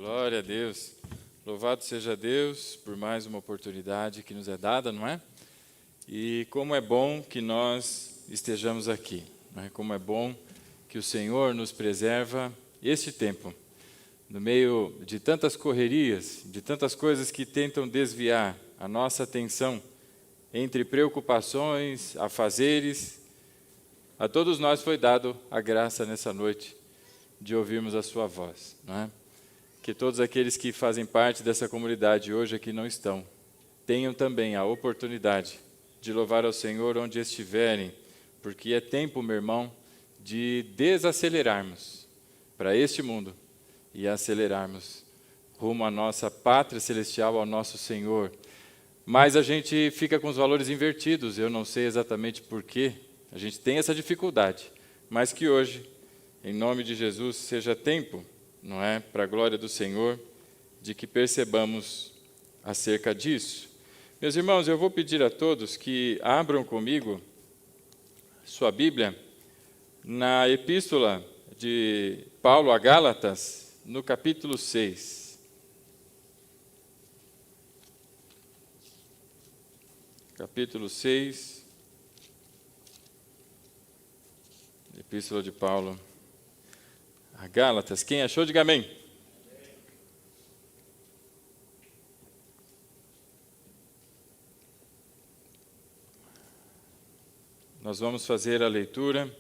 Glória a Deus. Louvado seja Deus por mais uma oportunidade que nos é dada, não é? E como é bom que nós estejamos aqui, não é? Como é bom que o Senhor nos preserva este tempo, no meio de tantas correrias, de tantas coisas que tentam desviar a nossa atenção entre preocupações, afazeres. A todos nós foi dado a graça nessa noite de ouvirmos a sua voz, não é? Que todos aqueles que fazem parte dessa comunidade hoje aqui não estão, tenham também a oportunidade de louvar ao Senhor onde estiverem, porque é tempo, meu irmão, de desacelerarmos para este mundo e acelerarmos rumo à nossa pátria celestial, ao nosso Senhor. Mas a gente fica com os valores invertidos, eu não sei exatamente por quê, a gente tem essa dificuldade, mas que hoje, em nome de Jesus, seja tempo, não é, para a glória do Senhor, de que percebamos acerca disso. Meus irmãos, eu vou pedir a todos que abram comigo sua Bíblia na Epístola de Paulo a Gálatas, no capítulo 6. Capítulo 6, Epístola de Paulo a Gálatas. Quem achou, diga amém. Nós vamos fazer a leitura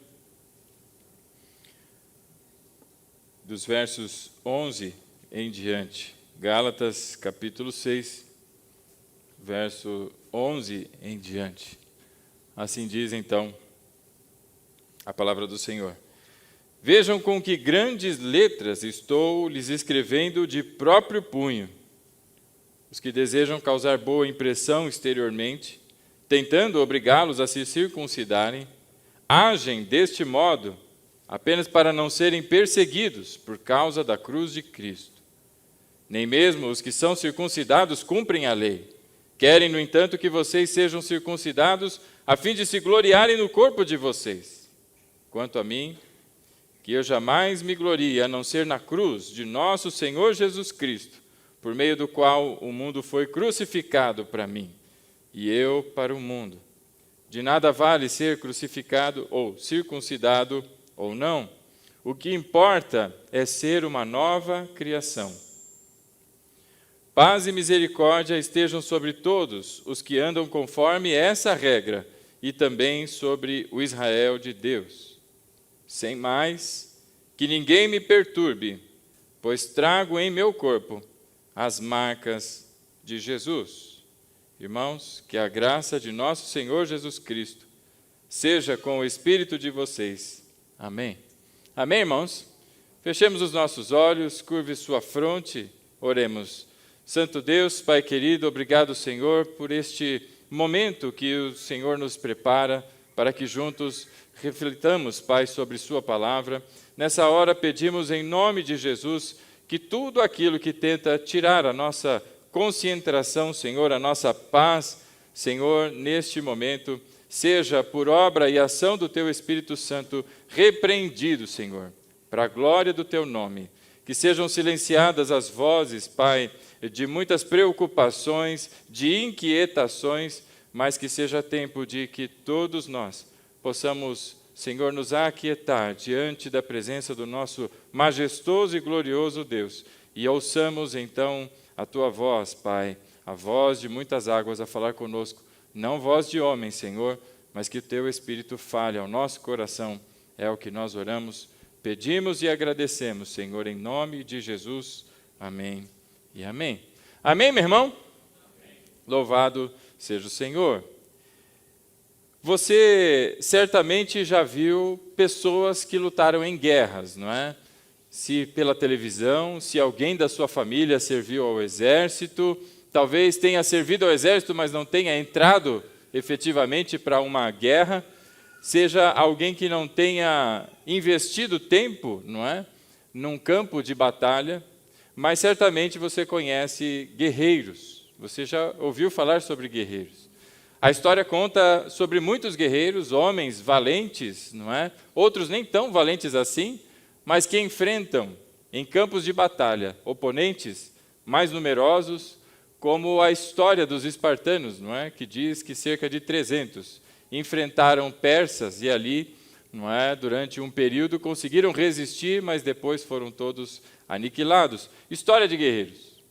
dos versos 11 em diante. Gálatas, capítulo 6, verso 11 em diante. Assim diz, então, a palavra do Senhor. Vejam com que grandes letras estou lhes escrevendo de próprio punho. Os que desejam causar boa impressão exteriormente, tentando obrigá-los a se circuncidarem, agem deste modo apenas para não serem perseguidos por causa da cruz de Cristo. Nem mesmo os que são circuncidados cumprem a lei. Querem, no entanto, que vocês sejam circuncidados a fim de se gloriarem no corpo de vocês. Quanto a mim, que eu jamais me glorie a não ser na cruz de nosso Senhor Jesus Cristo, por meio do qual o mundo foi crucificado para mim, e eu para o mundo. De nada vale ser crucificado ou circuncidado ou não. O que importa é ser uma nova criação. Paz e misericórdia estejam sobre todos os que andam conforme essa regra, e também sobre o Israel de Deus. Sem mais, que ninguém me perturbe, pois trago em meu corpo as marcas de Jesus. Irmãos, que a graça de nosso Senhor Jesus Cristo seja com o espírito de vocês. Amém. Amém, irmãos? Fechemos os nossos olhos, curve sua fronte, oremos. Santo Deus, Pai querido, obrigado, Senhor, por este momento que o Senhor nos prepara para que juntos reflitamos, Pai, sobre sua palavra. Nessa hora pedimos em nome de Jesus que tudo aquilo que tenta tirar a nossa concentração, Senhor, a nossa paz, Senhor, neste momento, seja por obra e ação do Teu Espírito Santo repreendido, Senhor, para a glória do Teu nome. Que sejam silenciadas as vozes, Pai, de muitas preocupações, de inquietações, mas que seja tempo de que todos nós possamos, Senhor, nos aquietar diante da presença do nosso majestoso e glorioso Deus e ouçamos então a Tua voz, Pai, a voz de muitas águas a falar conosco, não voz de homem, Senhor, mas que o Teu Espírito fale ao nosso coração, é o que nós oramos, pedimos e agradecemos, Senhor, em nome de Jesus, amém e amém. Amém, meu irmão? Amém. Louvado seja o Senhor. Você certamente já viu pessoas que lutaram em guerras, não é? Se pela televisão, se alguém da sua família serviu ao exército, talvez tenha servido ao exército, mas não tenha entrado efetivamente para uma guerra, seja alguém que não tenha investido tempo, não é? Num campo de batalha, mas certamente você conhece guerreiros, você já ouviu falar sobre guerreiros. A história conta sobre muitos guerreiros, homens valentes, não é? Outros nem tão valentes assim, mas que enfrentam em campos de batalha, oponentes mais numerosos, como a história dos espartanos, não é? Que diz que cerca de 300 enfrentaram persas e ali, não é? Durante um período conseguiram resistir, mas depois foram todos aniquilados. História de guerreiros.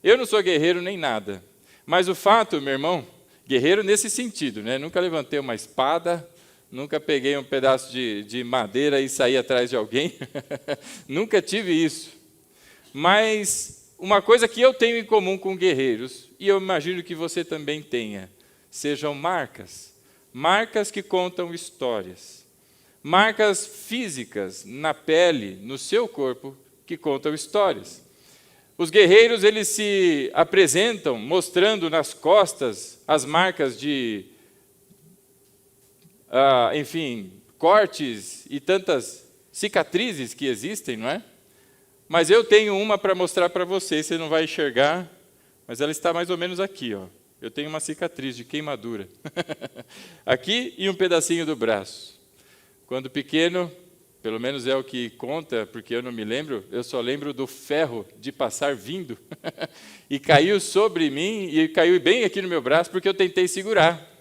Eu não sou guerreiro nem nada, mas o fato, meu irmão, guerreiro nesse sentido, né? Nunca levantei uma espada, nunca peguei um pedaço de madeira e saí atrás de alguém, nunca tive isso. Mas uma coisa que eu tenho em comum com guerreiros, e eu imagino que você também tenha, sejam marcas. Marcas que contam histórias. Marcas físicas na pele, no seu corpo, que contam histórias. Os guerreiros, eles se apresentam mostrando nas costas as marcas de, enfim, cortes e tantas cicatrizes que existem, não é? Mas eu tenho uma para mostrar para você, você não vai enxergar, mas ela está mais ou menos aqui, ó. Eu tenho uma cicatriz de queimadura. Aqui e um pedacinho do braço. Quando pequeno, pelo menos é o que conta, porque eu não me lembro, eu só lembro do ferro de passar vindo. E caiu sobre mim, e caiu bem aqui no meu braço, porque eu tentei segurar.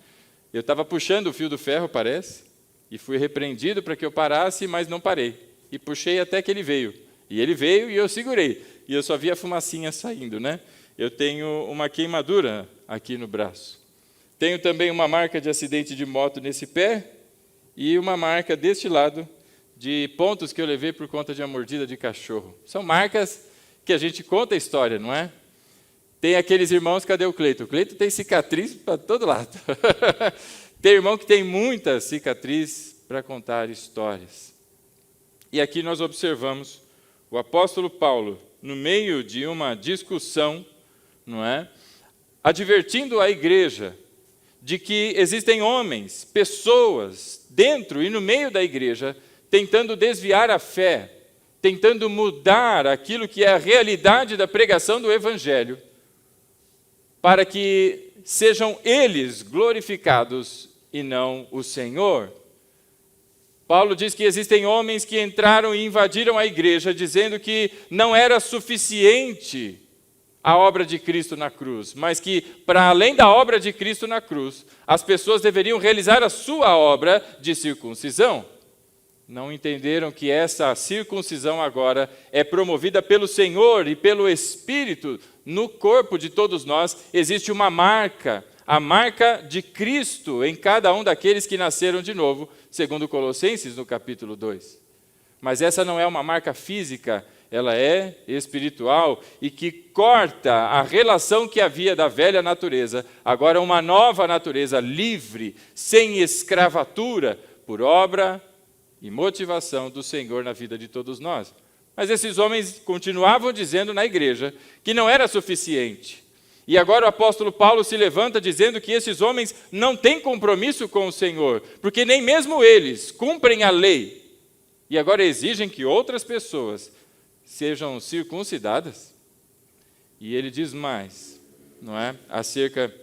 Eu estava puxando o fio do ferro, parece, e fui repreendido para que eu parasse, mas não parei. E puxei até que ele veio. E ele veio e eu segurei. E eu só vi a fumacinha saindo, né? Eu tenho uma queimadura aqui no braço. Tenho também uma marca de acidente de moto nesse pé e uma marca deste lado de pontos que eu levei por conta de uma mordida de cachorro. São marcas que a gente conta a história, não é? Tem aqueles irmãos, cadê o Cleito? O Cleito tem cicatriz para todo lado. Tem irmão que tem muita cicatriz para contar histórias. E aqui nós observamos o apóstolo Paulo, no meio de uma discussão, não é? Advertindo a igreja de que existem homens, pessoas, dentro e no meio da igreja, tentando desviar a fé, tentando mudar aquilo que é a realidade da pregação do Evangelho, para que sejam eles glorificados e não o Senhor. Paulo diz que existem homens que entraram e invadiram a igreja, dizendo que não era suficiente a obra de Cristo na cruz, mas que, para além da obra de Cristo na cruz, as pessoas deveriam realizar a sua obra de circuncisão. Não entenderam que essa circuncisão agora é promovida pelo Senhor e pelo Espírito. No corpo de todos nós existe uma marca, a marca de Cristo em cada um daqueles que nasceram de novo, segundo Colossenses, no capítulo 2. Mas essa não é uma marca física, ela é espiritual e que corta a relação que havia da velha natureza, agora uma nova natureza livre, sem escravatura, por obra e motivação do Senhor na vida de todos nós. Mas esses homens continuavam dizendo na igreja que não era suficiente. E agora o apóstolo Paulo se levanta dizendo que esses homens não têm compromisso com o Senhor, porque nem mesmo eles cumprem a lei. E agora exigem que outras pessoas sejam circuncidadas. E ele diz mais, não é? Acerca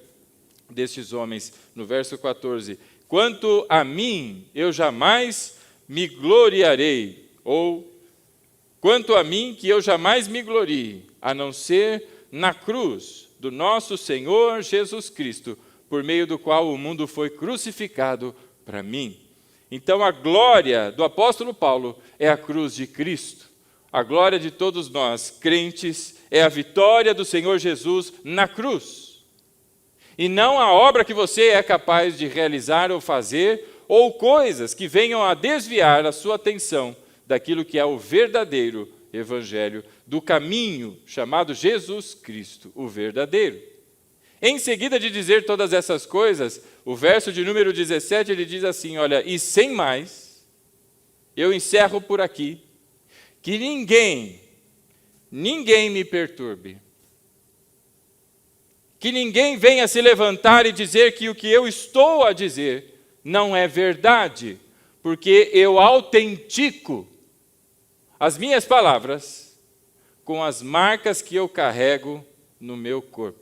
destes homens, no verso 14: quanto a mim, eu jamais me gloriarei, ou quanto a mim, que eu jamais me glorie, a não ser na cruz do nosso Senhor Jesus Cristo, por meio do qual o mundo foi crucificado para mim. Então a glória do apóstolo Paulo é a cruz de Cristo. A glória de todos nós, crentes, é a vitória do Senhor Jesus na cruz. E não a obra que você é capaz de realizar ou fazer, ou coisas que venham a desviar a sua atenção daquilo que é o verdadeiro Evangelho, do caminho chamado Jesus Cristo, o verdadeiro. Em seguida de dizer todas essas coisas, o verso de número 17, ele diz assim, olha, e sem mais, eu encerro por aqui, que ninguém me perturbe, que ninguém venha se levantar e dizer que o que eu estou a dizer não é verdade, porque eu autentico as minhas palavras com as marcas que eu carrego no meu corpo.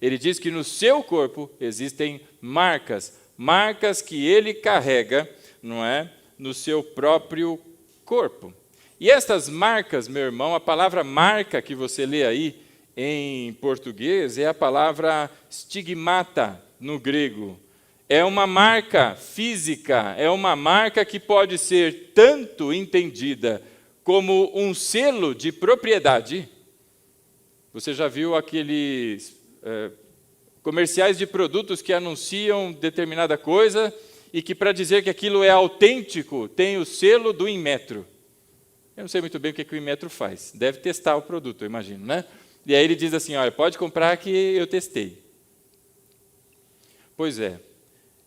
Ele diz que no seu corpo existem marcas que ele carrega, não é, no seu próprio corpo. E estas marcas, meu irmão, a palavra marca que você lê aí em português é a palavra stigmata no grego. É uma marca física, é uma marca que pode ser tanto entendida como um selo de propriedade. Você já viu aqueles comerciais de produtos que anunciam determinada coisa e que, para dizer que aquilo é autêntico, tem o selo do Inmetro. Eu não sei muito bem o que o Inmetro faz. Deve testar o produto, eu imagino, né? E aí ele diz assim, olha, pode comprar que eu testei. Pois é,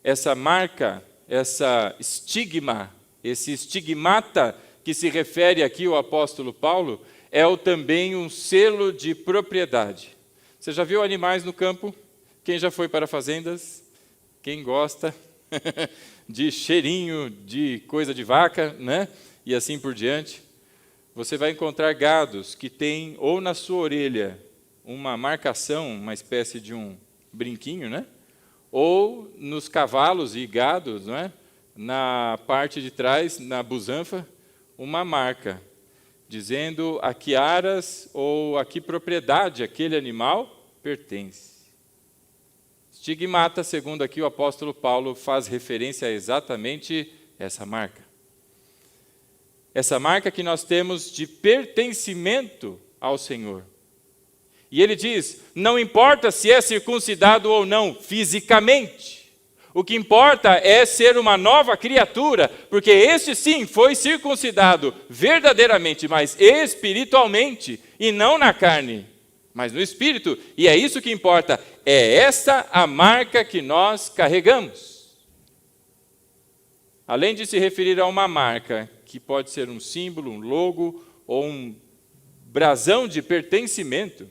essa marca, essa estigma, esse estigmata que se refere aqui o apóstolo Paulo, é também um selo de propriedade. Você já viu animais no campo? Quem já foi para fazendas? Quem gosta de cheirinho, de coisa de vaca, né? E assim por diante. Você vai encontrar gados que têm, ou na sua orelha, uma marcação, uma espécie de um brinquinho, né? Ou nos cavalos e gados, não é? Na parte de trás, na busanfa, uma marca, dizendo a que aras ou a que propriedade aquele animal pertence. Estigmata, segundo aqui o apóstolo Paulo, faz referência a exatamente essa marca. Essa marca que nós temos de pertencimento ao Senhor. E ele diz, não importa se é circuncidado ou não fisicamente, o que importa é ser uma nova criatura, porque este sim foi circuncidado verdadeiramente, mas espiritualmente, e não na carne, mas no espírito, e é isso que importa, é essa a marca que nós carregamos. Além de se referir a uma marca, que pode ser um símbolo, um logo, ou um brasão de pertencimento,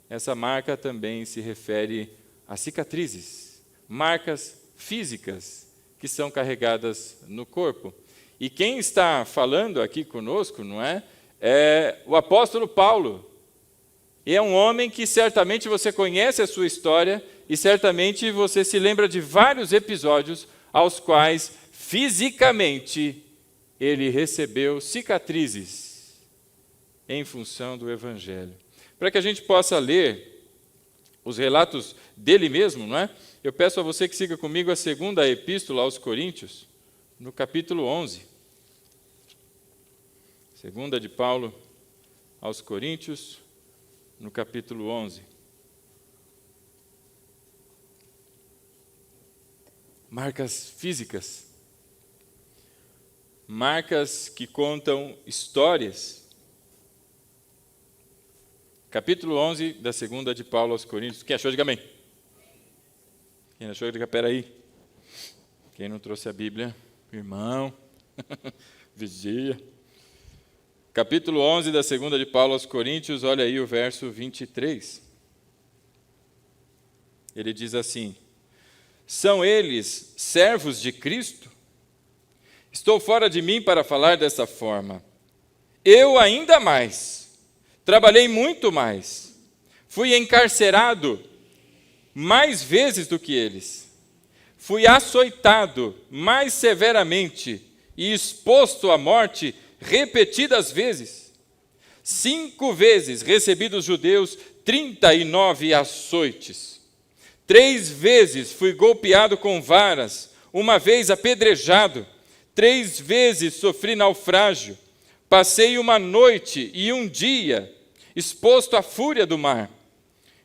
essa marca também se refere a cicatrizes, marcas físicas que são carregadas no corpo. E quem está falando aqui conosco, não é? É o apóstolo Paulo. E é um homem que certamente você conhece a sua história e certamente você se lembra de vários episódios aos quais fisicamente ele recebeu cicatrizes em função do Evangelho. Para que a gente possa ler os relatos dele mesmo, não é? Eu peço a você que siga comigo a segunda epístola aos Coríntios, no capítulo 11. Segunda de Paulo aos Coríntios, no capítulo 11. Marcas físicas. Marcas que contam histórias. Capítulo 11 da segunda de Paulo aos Coríntios. Quem achou, diga amém. Quem achou, diga peraí. Quem não trouxe a Bíblia, irmão, vigia. Capítulo 11 da segunda de Paulo aos Coríntios, olha aí o verso 23. Ele diz assim, são eles servos de Cristo? Estou fora de mim para falar dessa forma. Eu ainda mais. Trabalhei muito mais. Fui encarcerado mais vezes do que eles. Fui açoitado mais severamente e exposto à morte repetidas vezes. 5 vezes recebi dos judeus 39 açoites. 3 vezes fui golpeado com varas, 1 vez apedrejado. 3 vezes sofri naufrágio. Passei 1 noite e 1 dia exposto à fúria do mar.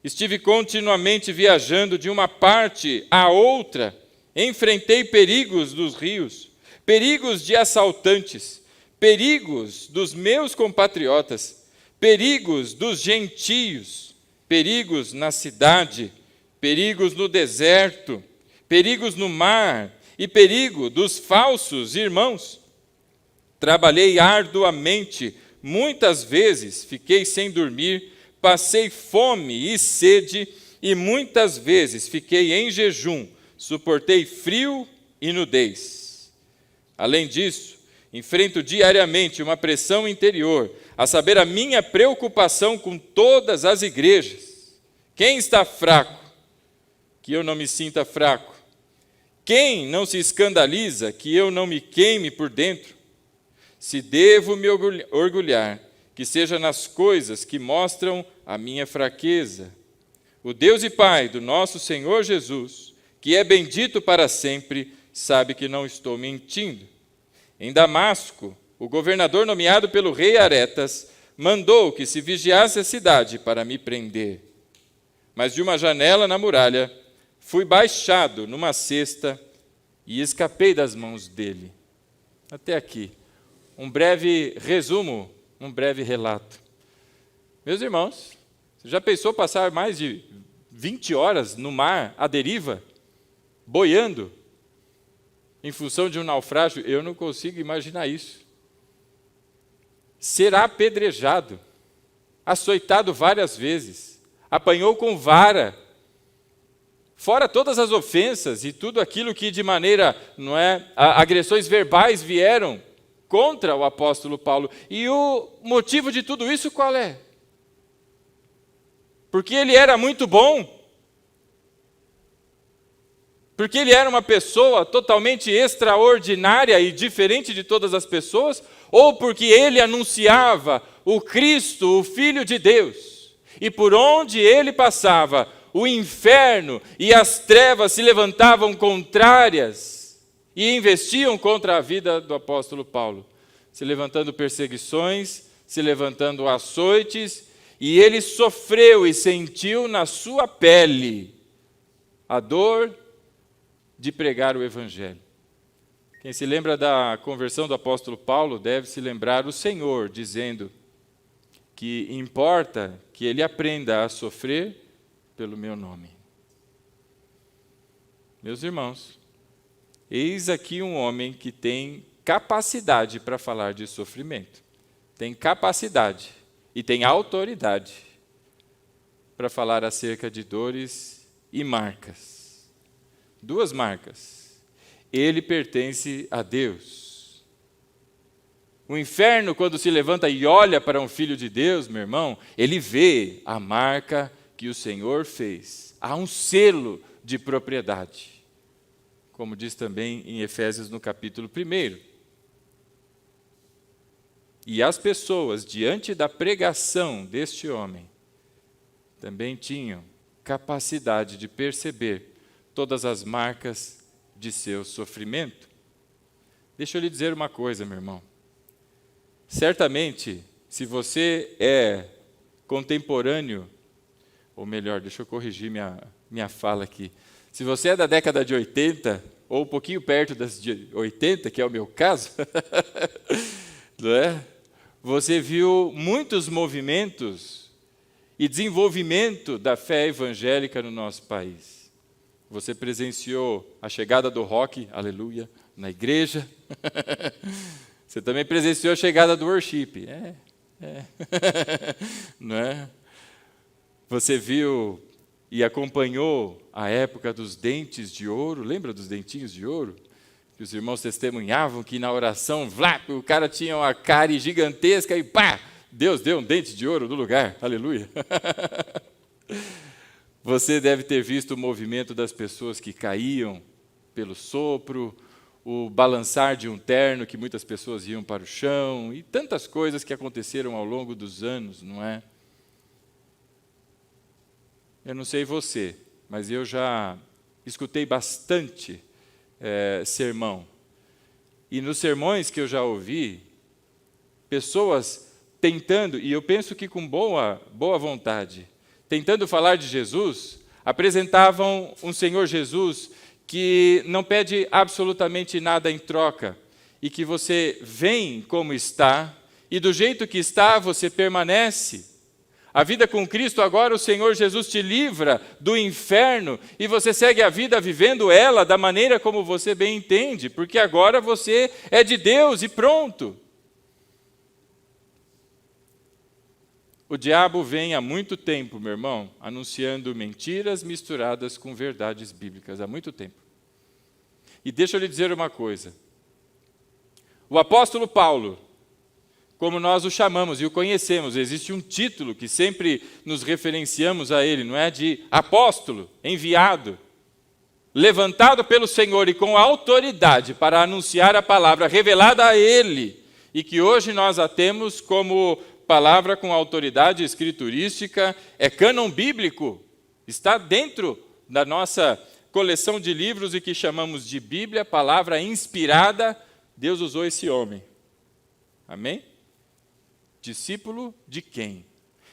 Estive continuamente viajando de uma parte à outra. Enfrentei perigos dos rios, perigos de assaltantes, perigos dos meus compatriotas, perigos dos gentios, perigos na cidade, perigos no deserto, perigos no mar e perigo dos falsos irmãos. Trabalhei arduamente, muitas vezes fiquei sem dormir, passei fome e sede e muitas vezes fiquei em jejum, suportei frio e nudez. Além disso, enfrento diariamente uma pressão interior, a saber, a minha preocupação com todas as igrejas. Quem está fraco? Que eu não me sinta fraco. Quem não se escandaliza? Que eu não me queime por dentro. se devo me orgulhar, que seja nas coisas que mostram a minha fraqueza. O Deus e Pai do nosso Senhor Jesus, que é bendito para sempre, sabe que não estou mentindo. Em Damasco, o governador nomeado pelo rei Aretas mandou que se vigiasse a cidade para me prender. Mas de uma janela na muralha, fui baixado numa cesta e escapei das mãos dele. Até aqui, um breve resumo, um breve relato. Meus irmãos, você já pensou passar mais de 20 horas no mar, à deriva, boiando, em função de um naufrágio? Eu não consigo imaginar isso. Ser apedrejado, açoitado várias vezes, apanhou com vara, fora todas as ofensas e tudo aquilo que de maneira, agressões verbais vieram contra o apóstolo Paulo. E o motivo de tudo isso qual é? Porque ele era muito bom? Porque ele era uma pessoa totalmente extraordinária e diferente de todas as pessoas? Ou porque ele anunciava o Cristo, o Filho de Deus? E por onde ele passava, o inferno e as trevas se levantavam contrárias e investiam contra a vida do apóstolo Paulo, se levantando perseguições, se levantando açoites, e ele sofreu e sentiu na sua pele a dor de pregar o Evangelho. Quem se lembra da conversão do apóstolo Paulo deve se lembrar o Senhor dizendo que importa que ele aprenda a sofrer pelo meu nome. Meus irmãos, eis aqui um homem que tem capacidade para falar de sofrimento, tem capacidade e tem autoridade para falar acerca de dores e marcas. Duas marcas. Ele pertence a Deus. O inferno, quando se levanta e olha para um filho de Deus, meu irmão, ele vê a marca que o Senhor fez. Há um selo de propriedade, como diz também em Efésios no capítulo 1. E as pessoas, diante da pregação deste homem, também tinham capacidade de perceber todas as marcas de seu sofrimento. Deixa eu lhe dizer uma coisa, meu irmão. Certamente, se você é contemporâneo, ou melhor, deixa eu corrigir minha fala aqui. Se você é da década de 80, ou um pouquinho perto das de 80, que é o meu caso, não é? Você viu muitos movimentos e desenvolvimento da fé evangélica no nosso país. Você presenciou a chegada do rock, aleluia, na igreja. Você também presenciou a chegada do worship. Não é? Você viu e acompanhou a época dos dentes de ouro. Lembra dos dentinhos de ouro? Que os irmãos testemunhavam que na oração, o cara tinha uma cárie gigantesca e pá! Deus deu um dente de ouro no lugar. Aleluia. Você deve ter visto o movimento das pessoas que caíam pelo sopro, o balançar de um terno que muitas pessoas iam para o chão e tantas coisas que aconteceram ao longo dos anos, não é? Eu não sei você, mas eu já escutei bastante sermão. E nos sermões que eu já ouvi, pessoas tentando, e eu penso que com boa vontade, tentando falar de Jesus, apresentavam um Senhor Jesus que não pede absolutamente nada em troca, e que você vem como está, e do jeito que está você permanece. A vida com Cristo, agora o Senhor Jesus te livra do inferno, e você segue a vida vivendo ela da maneira como você bem entende, porque agora você é de Deus e pronto. O diabo vem há muito tempo, meu irmão, anunciando mentiras misturadas com verdades bíblicas, há muito tempo. E deixa eu lhe dizer uma coisa. O apóstolo Paulo, como nós o chamamos e o conhecemos, existe um título que sempre nos referenciamos a ele, não é? De apóstolo, enviado, levantado pelo Senhor e com autoridade para anunciar a palavra revelada a ele, e que hoje nós a temos como palavra com autoridade escriturística, é cânon bíblico, está dentro da nossa coleção de livros e que chamamos de Bíblia, palavra inspirada. Deus usou esse homem. Amém? Discípulo de quem?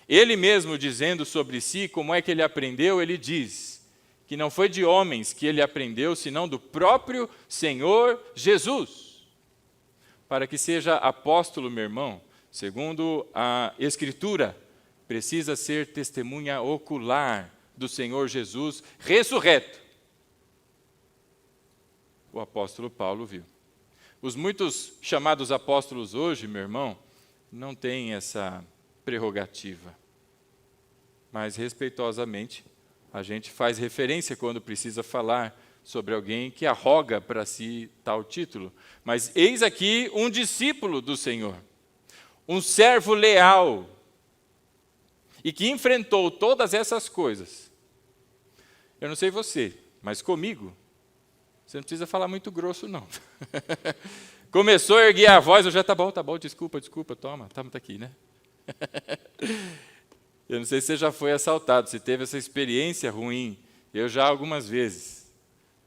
Ele mesmo dizendo sobre si como é que ele aprendeu, ele diz que não foi de homens que ele aprendeu, senão do próprio Senhor Jesus. Para que seja apóstolo, meu irmão, segundo a Escritura, precisa ser testemunha ocular do Senhor Jesus ressurreto. O apóstolo Paulo viu. Os muitos chamados apóstolos hoje, meu irmão, não têm essa prerrogativa. Mas, respeitosamente, a gente faz referência quando precisa falar sobre alguém que arroga para si tal título. Mas eis aqui um discípulo do Senhor, um servo leal, e que enfrentou todas essas coisas. Eu não sei você, mas comigo, você não precisa falar muito grosso, não. Começou a erguer a voz, eu já, tá bom, desculpa, toma, tá aqui, né? Eu não sei se você já foi assaltado, se teve essa experiência ruim. Eu já algumas vezes.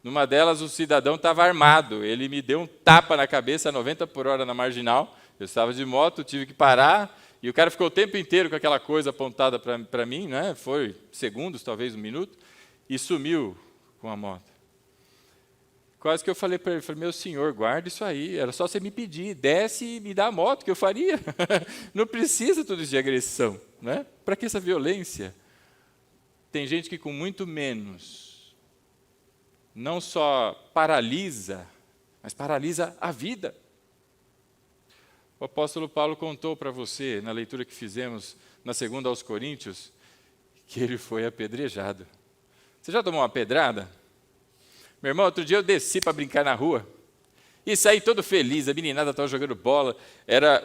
Numa delas, o cidadão estava armado. Ele me deu um tapa na cabeça a 90 por hora na Marginal. Eu estava de moto, tive que parar. E o cara ficou o tempo inteiro com aquela coisa apontada para mim, né? Foi segundos, talvez um minuto. E sumiu com a moto. Quase que eu falei para ele, meu senhor, guarda isso aí. Era só você me pedir, desce e me dá a moto, que eu faria. Não precisa tudo isso de agressão. Né? Para que essa violência? Tem gente que com muito menos, não só paralisa, mas paralisa a vida. O apóstolo Paulo contou para você, na leitura que fizemos na 2 aos Coríntios, que ele foi apedrejado. Você já tomou uma pedrada? Meu irmão, outro dia eu desci para brincar na rua e saí todo feliz, a meninada estava jogando bola,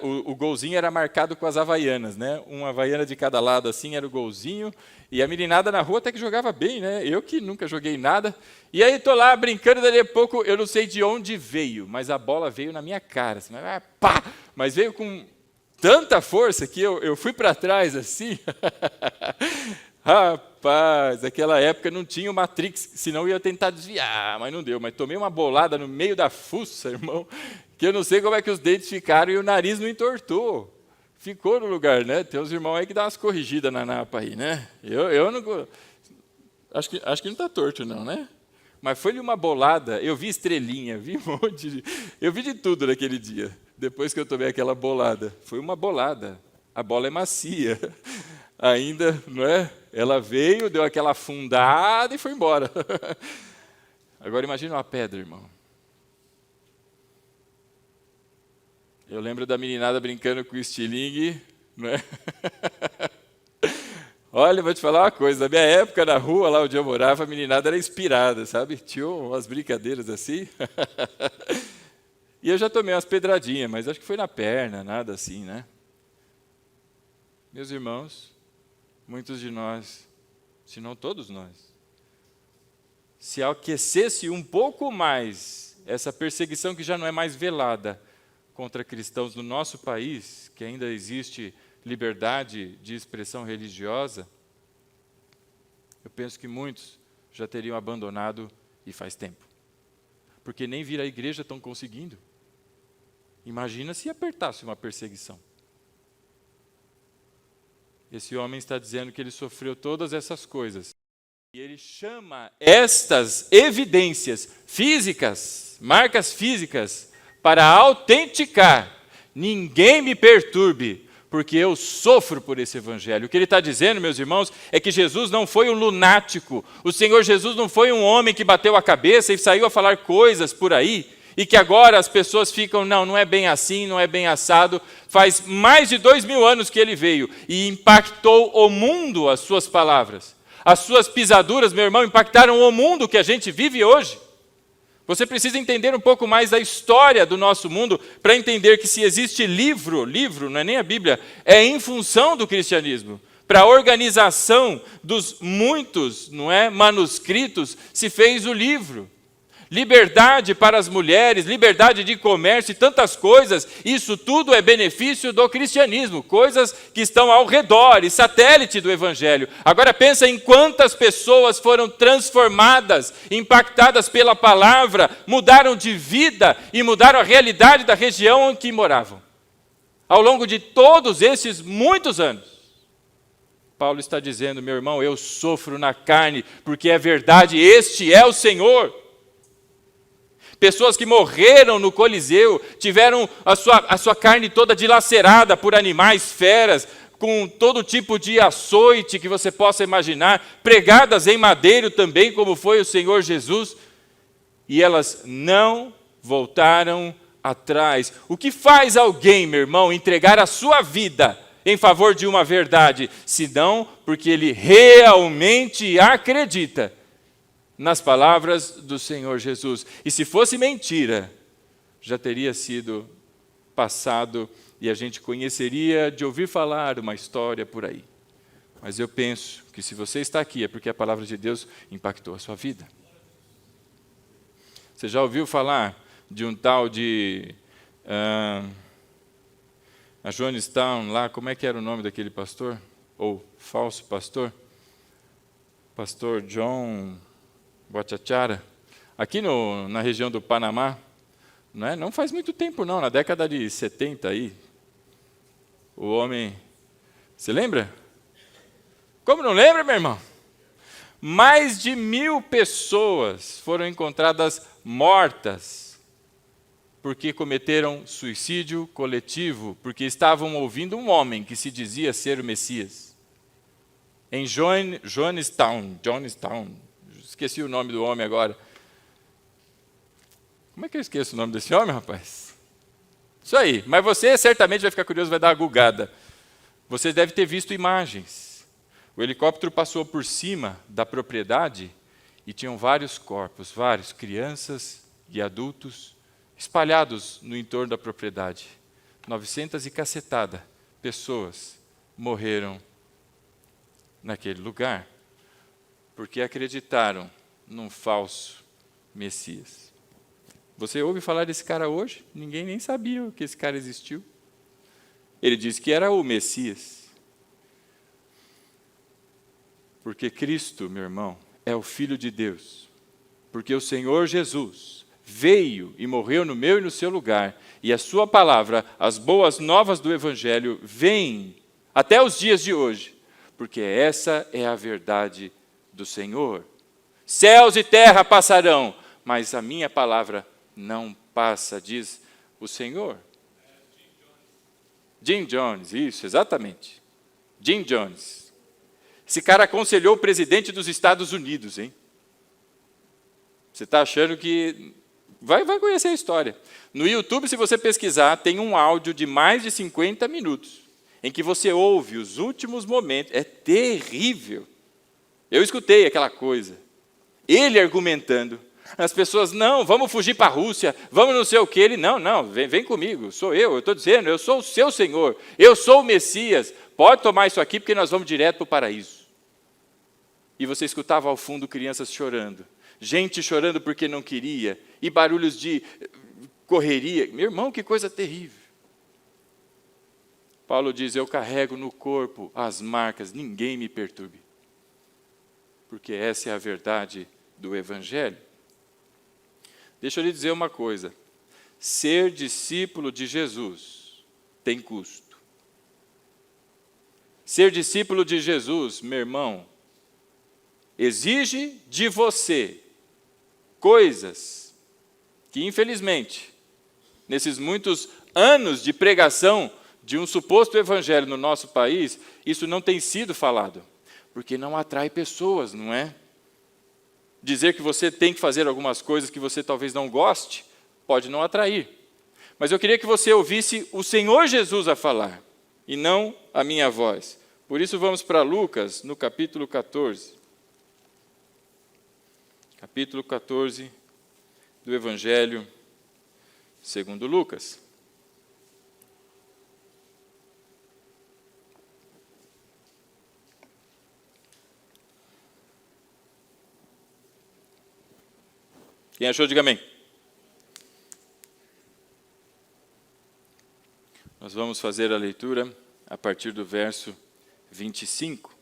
o golzinho era marcado com as havaianas, né? Uma havaiana de cada lado assim era o golzinho, e a meninada na rua até que jogava bem, né? Eu que nunca joguei nada, e aí estou lá brincando, daí a pouco eu não sei de onde veio, mas a bola veio na minha cara, assim, pá! Mas veio com tanta força que eu fui para trás assim. Rapaz, naquela época não tinha o Matrix, senão eu ia tentar desviar, mas não deu. Mas tomei uma bolada no meio da fuça, irmão, que eu não sei como é que os dentes ficaram e o nariz não entortou. Ficou no lugar, né? Tem uns irmãos aí que dão umas corrigidas na napa aí, né? Eu não... Acho que não está torto não, né? Mas foi-lhe uma bolada, eu vi estrelinha, vi um monte de... Eu vi de tudo naquele dia, depois que eu tomei aquela bolada. Foi uma bolada, a bola é macia. Ainda, não é? Ela veio, deu aquela afundada e foi embora. Agora imagina uma pedra, irmão. Eu lembro da meninada brincando com o estilingue, não é? Olha, vou te falar uma coisa, na minha época, na rua, lá onde eu morava, a meninada era inspirada, sabe? Tinha umas brincadeiras assim. E eu já tomei umas pedradinhas, mas acho que foi na perna, nada assim, né? Meus irmãos, muitos de nós, se não todos nós, se aquecesse um pouco mais essa perseguição que já não é mais velada contra cristãos no nosso país, que ainda existe liberdade de expressão religiosa, eu penso que muitos já teriam abandonado e faz tempo. Porque nem vir à igreja estão conseguindo. Imagina se apertasse uma perseguição. Esse homem está dizendo que ele sofreu todas essas coisas. E ele chama estas evidências físicas, marcas físicas, para autenticar. Ninguém me perturbe, porque eu sofro por esse evangelho. O que ele está dizendo, meus irmãos, é que Jesus não foi um lunático. O Senhor Jesus não foi um homem que bateu a cabeça e saiu a falar coisas por aí, e que agora as pessoas ficam, não é bem assim, não é bem assado. Faz mais de 2000 anos que ele veio e impactou o mundo, as suas palavras. As suas pisaduras, meu irmão, impactaram o mundo que a gente vive hoje. Você precisa entender um pouco mais da história do nosso mundo para entender que se existe livro, não é nem a Bíblia, é em função do cristianismo. Para a organização dos muitos, não é, manuscritos, se fez o livro. liberdade para as mulheres, liberdade de comércio e tantas coisas. Isso tudo é benefício do cristianismo, coisas que estão ao redor e satélite do evangelho. Agora pensa em quantas pessoas foram transformadas, impactadas pela palavra, mudaram de vida e mudaram a realidade da região em que moravam. Ao longo de todos esses muitos anos. Paulo está dizendo, meu irmão, eu sofro na carne, porque é verdade, este é o Senhor. Pessoas que morreram no Coliseu, tiveram a sua carne toda dilacerada por animais, feras, com todo tipo de açoite que você possa imaginar, pregadas em madeiro também, como foi o Senhor Jesus, e elas não voltaram atrás. O que faz alguém, meu irmão, entregar a sua vida em favor de uma verdade, senão porque ele realmente acredita nas palavras do Senhor Jesus. E se fosse mentira, já teria sido passado e a gente conheceria de ouvir falar uma história por aí. Mas eu penso que se você está aqui é porque a palavra de Deus impactou a sua vida. Você já ouviu falar de um tal de a Jonestown lá, como é que era o nome daquele pastor? Ou falso pastor? Pastor John Guachachara, aqui na região do Panamá, não faz muito tempo não, na década de 70 aí, o homem, você lembra? Como não lembra, meu irmão? Mais de 1.000 pessoas foram encontradas mortas, porque cometeram suicídio coletivo, porque estavam ouvindo um homem que se dizia ser o Messias. Em Jonestown, esqueci o nome do homem agora. Como é que eu esqueço o nome desse homem, rapaz? Isso aí, mas você certamente vai ficar curioso, vai dar uma gugada. Você deve ter visto imagens. O helicóptero passou por cima da propriedade e tinham vários corpos, crianças e adultos, espalhados no entorno da propriedade. 900 e cacetada pessoas morreram naquele lugar, porque acreditaram num falso Messias. Você ouve falar desse cara hoje? Ninguém nem sabia que esse cara existiu. Ele disse que era o Messias. Porque Cristo, meu irmão, é o Filho de Deus. Porque o Senhor Jesus veio e morreu no meu e no seu lugar, e a sua palavra, as boas novas do Evangelho, vêm até os dias de hoje, porque essa é a verdade do Senhor. Céus e terra passarão, mas a minha palavra não passa, diz o Senhor. Jim Jones, isso, exatamente. Jim Jones. Esse cara aconselhou o presidente dos Estados Unidos, hein? Você está achando que... Vai conhecer a história. No YouTube, se você pesquisar, tem um áudio de mais de 50 minutos, em que você ouve os últimos momentos. É terrível. Eu escutei aquela coisa. Ele argumentando. As pessoas, não, vamos fugir para a Rússia, vamos não sei o que. Ele, não, vem comigo, sou eu estou dizendo, eu sou o seu Senhor, eu sou o Messias, pode tomar isso aqui porque nós vamos direto para o paraíso. E você escutava ao fundo crianças chorando, gente chorando porque não queria, e barulhos de correria. Meu irmão, que coisa terrível. Paulo diz, eu carrego no corpo as marcas, ninguém me perturbe. Porque essa é a verdade do Evangelho. Deixa eu lhe dizer uma coisa, ser discípulo de Jesus tem custo. Ser discípulo de Jesus, meu irmão, exige de você coisas que, infelizmente, nesses muitos anos de pregação de um suposto evangelho no nosso país, isso não tem sido falado, porque não atrai pessoas, não é? Dizer que você tem que fazer algumas coisas que você talvez não goste, pode não atrair. Mas eu queria que você ouvisse o Senhor Jesus a falar, e não a minha voz. Por isso vamos para Lucas, no capítulo 14. Capítulo 14 do Evangelho segundo Lucas. Quem achou, diga amém. Nós vamos fazer a leitura a partir do verso 25,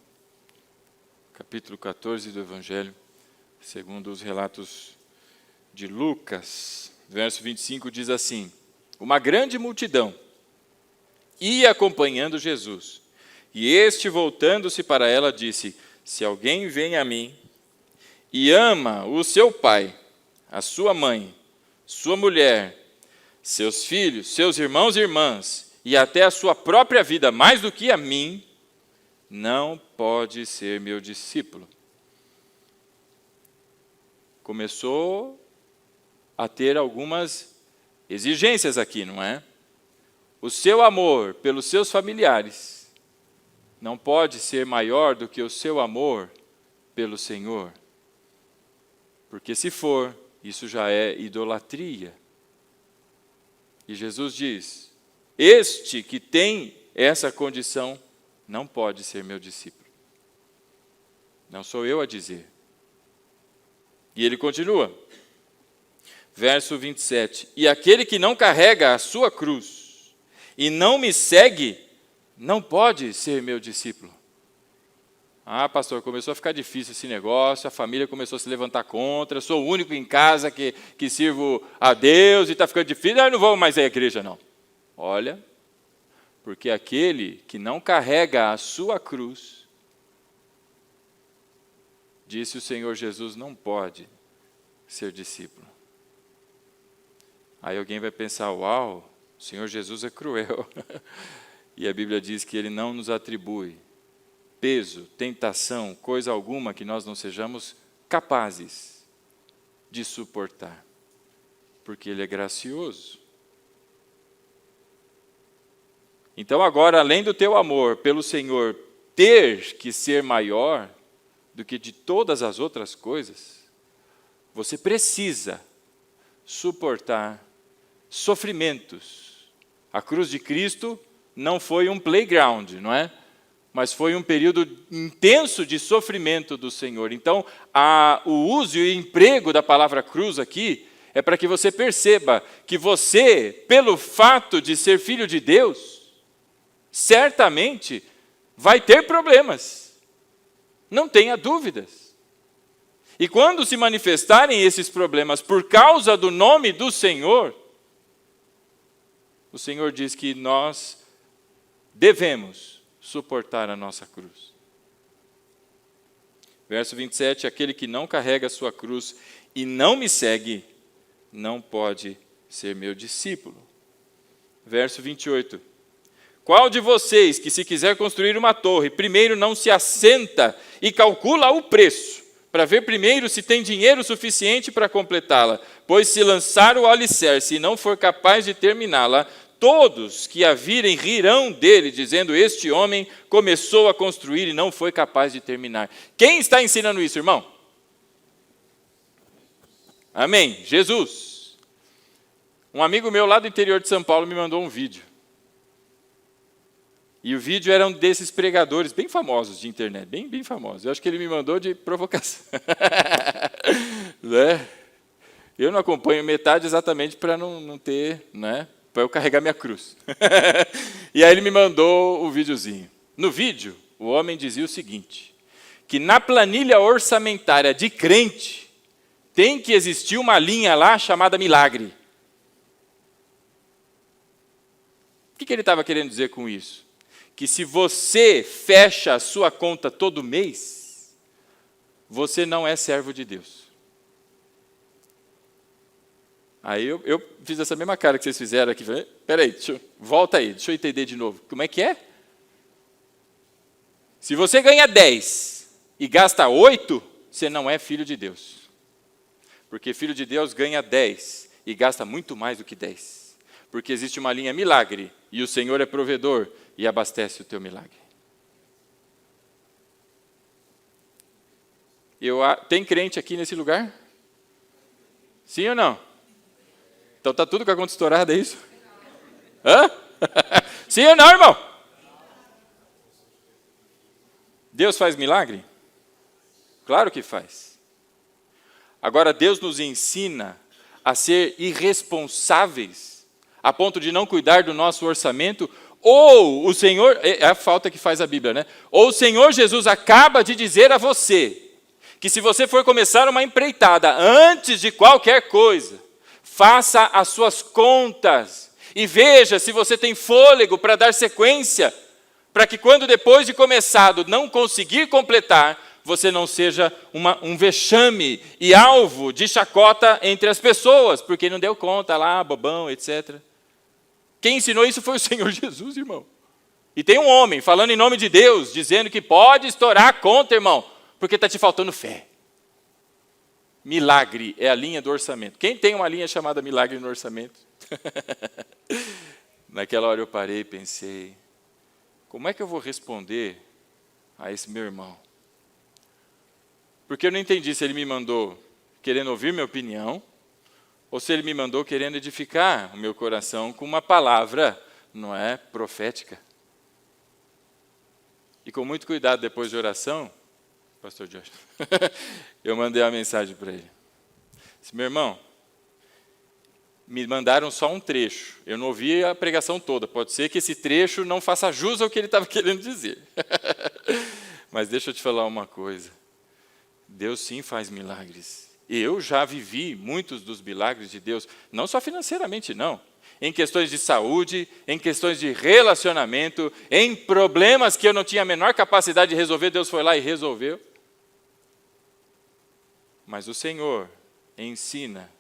capítulo 14 do Evangelho, segundo os relatos de Lucas. Verso 25 diz assim: uma grande multidão ia acompanhando Jesus, e este, voltando-se para ela, disse: se alguém vem a mim e ama o seu pai, a sua mãe, sua mulher, seus filhos, seus irmãos e irmãs, e até a sua própria vida mais do que a mim, não pode ser meu discípulo. Começou a ter algumas exigências aqui, não é? O seu amor pelos seus familiares não pode ser maior do que o seu amor pelo Senhor. Porque se for, isso já é idolatria. E Jesus diz: este que tem essa condição não pode ser meu discípulo. Não sou eu a dizer. E ele continua. Verso 27. E aquele que não carrega a sua cruz e não me segue, não pode ser meu discípulo. Ah, pastor, começou a ficar difícil esse negócio, a família começou a se levantar contra, sou o único em casa que sirvo a Deus e está ficando difícil, eu não vou mais à igreja, não. Olha, porque aquele que não carrega a sua cruz, disse o Senhor Jesus, não pode ser discípulo. Aí alguém vai pensar, uau, o Senhor Jesus é cruel. E a Bíblia diz que Ele não nos atribui peso, tentação, coisa alguma que nós não sejamos capazes de suportar. Porque Ele é gracioso. Então agora, além do teu amor pelo Senhor ter que ser maior do que de todas as outras coisas, você precisa suportar sofrimentos. A cruz de Cristo não foi um playground, não é? Mas foi um período intenso de sofrimento do Senhor. Então, o uso e o emprego da palavra cruz aqui é para que você perceba que você, pelo fato de ser filho de Deus, certamente vai ter problemas. Não tenha dúvidas. E quando se manifestarem esses problemas por causa do nome do Senhor, o Senhor diz que nós devemos suportar a nossa cruz. Verso 27, aquele que não carrega a sua cruz e não me segue, não pode ser meu discípulo. Verso 28, qual de vocês que se quiser construir uma torre, primeiro não se assenta e calcula o preço, para ver primeiro se tem dinheiro suficiente para completá-la, pois se lançar o alicerce e não for capaz de terminá-la, todos que a virem rirão dele, dizendo, este homem começou a construir e não foi capaz de terminar. Quem está ensinando isso, irmão? Amém, Jesus. Um amigo meu lá do interior de São Paulo me mandou um vídeo. E o vídeo era um desses pregadores bem famosos de internet, bem famosos. Eu acho que ele me mandou de provocação. Né? Eu não acompanho metade exatamente para não ter, né? Para eu carregar minha cruz. E aí ele me mandou o videozinho. No vídeo, o homem dizia o seguinte, que na planilha orçamentária de crente, tem que existir uma linha lá chamada milagre. O que ele estava querendo dizer com isso? Que se você fecha a sua conta todo mês, você não é servo de Deus. Aí eu fiz essa mesma cara que vocês fizeram aqui. Falei, peraí, volta aí, deixa eu entender de novo. Como é que é? Se você ganha 10 e gasta 8, você não é filho de Deus. Porque filho de Deus ganha 10 e gasta muito mais do que 10. Porque existe uma linha milagre e o Senhor é provedor e abastece o teu milagre. Tem crente aqui nesse lugar? Sim ou não? Então está tudo com a conta estourada, é isso? Hã? Sim ou não, irmão? Deus faz milagre? Claro que faz. Agora, Deus nos ensina a ser irresponsáveis, a ponto de não cuidar do nosso orçamento, ou o Senhor, é a falta que faz a Bíblia, né? Ou o Senhor Jesus acaba de dizer a você, que se você for começar uma empreitada, antes de qualquer coisa, faça as suas contas, e veja se você tem fôlego para dar sequência, para que quando depois de começado não conseguir completar, você não seja um vexame e alvo de chacota entre as pessoas, porque não deu conta lá, bobão, etc. Quem ensinou isso foi o Senhor Jesus, irmão. E tem um homem falando em nome de Deus, dizendo que pode estourar a conta, irmão, porque está te faltando fé. Milagre é a linha do orçamento. Quem tem uma linha chamada milagre no orçamento? Naquela hora eu parei e pensei, como é que eu vou responder a esse meu irmão? Porque eu não entendi se ele me mandou querendo ouvir minha opinião, ou se ele me mandou querendo edificar o meu coração com uma palavra, não é, profética. E com muito cuidado, depois de oração, pastor Jorge, eu mandei uma mensagem para ele. Disse, meu irmão, me mandaram só um trecho, eu não ouvi a pregação toda, pode ser que esse trecho não faça jus ao que ele estava querendo dizer. Mas deixa eu te falar uma coisa, Deus sim faz milagres. Eu já vivi muitos dos milagres de Deus, não só financeiramente, não. Em questões de saúde, em questões de relacionamento, em problemas que eu não tinha a menor capacidade de resolver, Deus foi lá e resolveu. Mas o Senhor ensina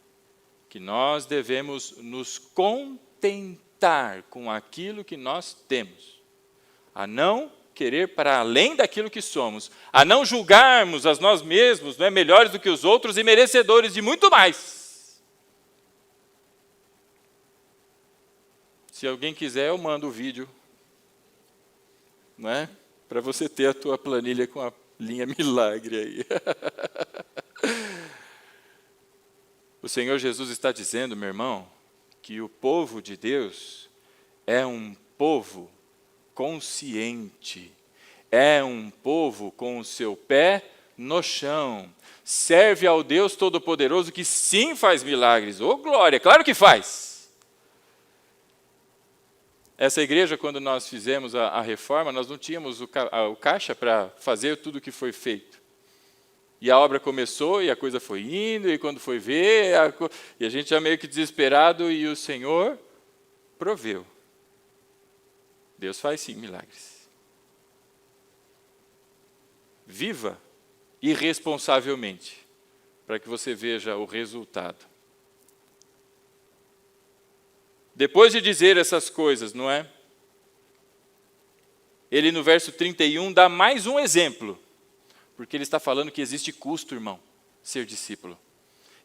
que nós devemos nos contentar com aquilo que nós temos, a não querer para além daquilo que somos, a não julgarmos a nós mesmos, não é, melhores do que os outros e merecedores de muito mais. Se alguém quiser, eu mando o vídeo, não é? Para você ter a tua planilha com a linha milagre aí. O Senhor Jesus está dizendo, meu irmão, que o povo de Deus é um povo consciente, é um povo com o seu pé no chão, serve ao Deus Todo-Poderoso que sim faz milagres. Ô glória, claro que faz. Essa igreja, quando nós fizemos a reforma, nós não tínhamos o caixa para fazer tudo o que foi feito. E a obra começou, e a coisa foi indo, e quando foi ver, e a gente já meio que desesperado, e o Senhor proveu. Deus faz sim milagres. Viva irresponsavelmente, para que você veja o resultado. Depois de dizer essas coisas, não é? Ele no verso 31 dá mais um exemplo, porque ele está falando que existe custo, irmão, ser discípulo.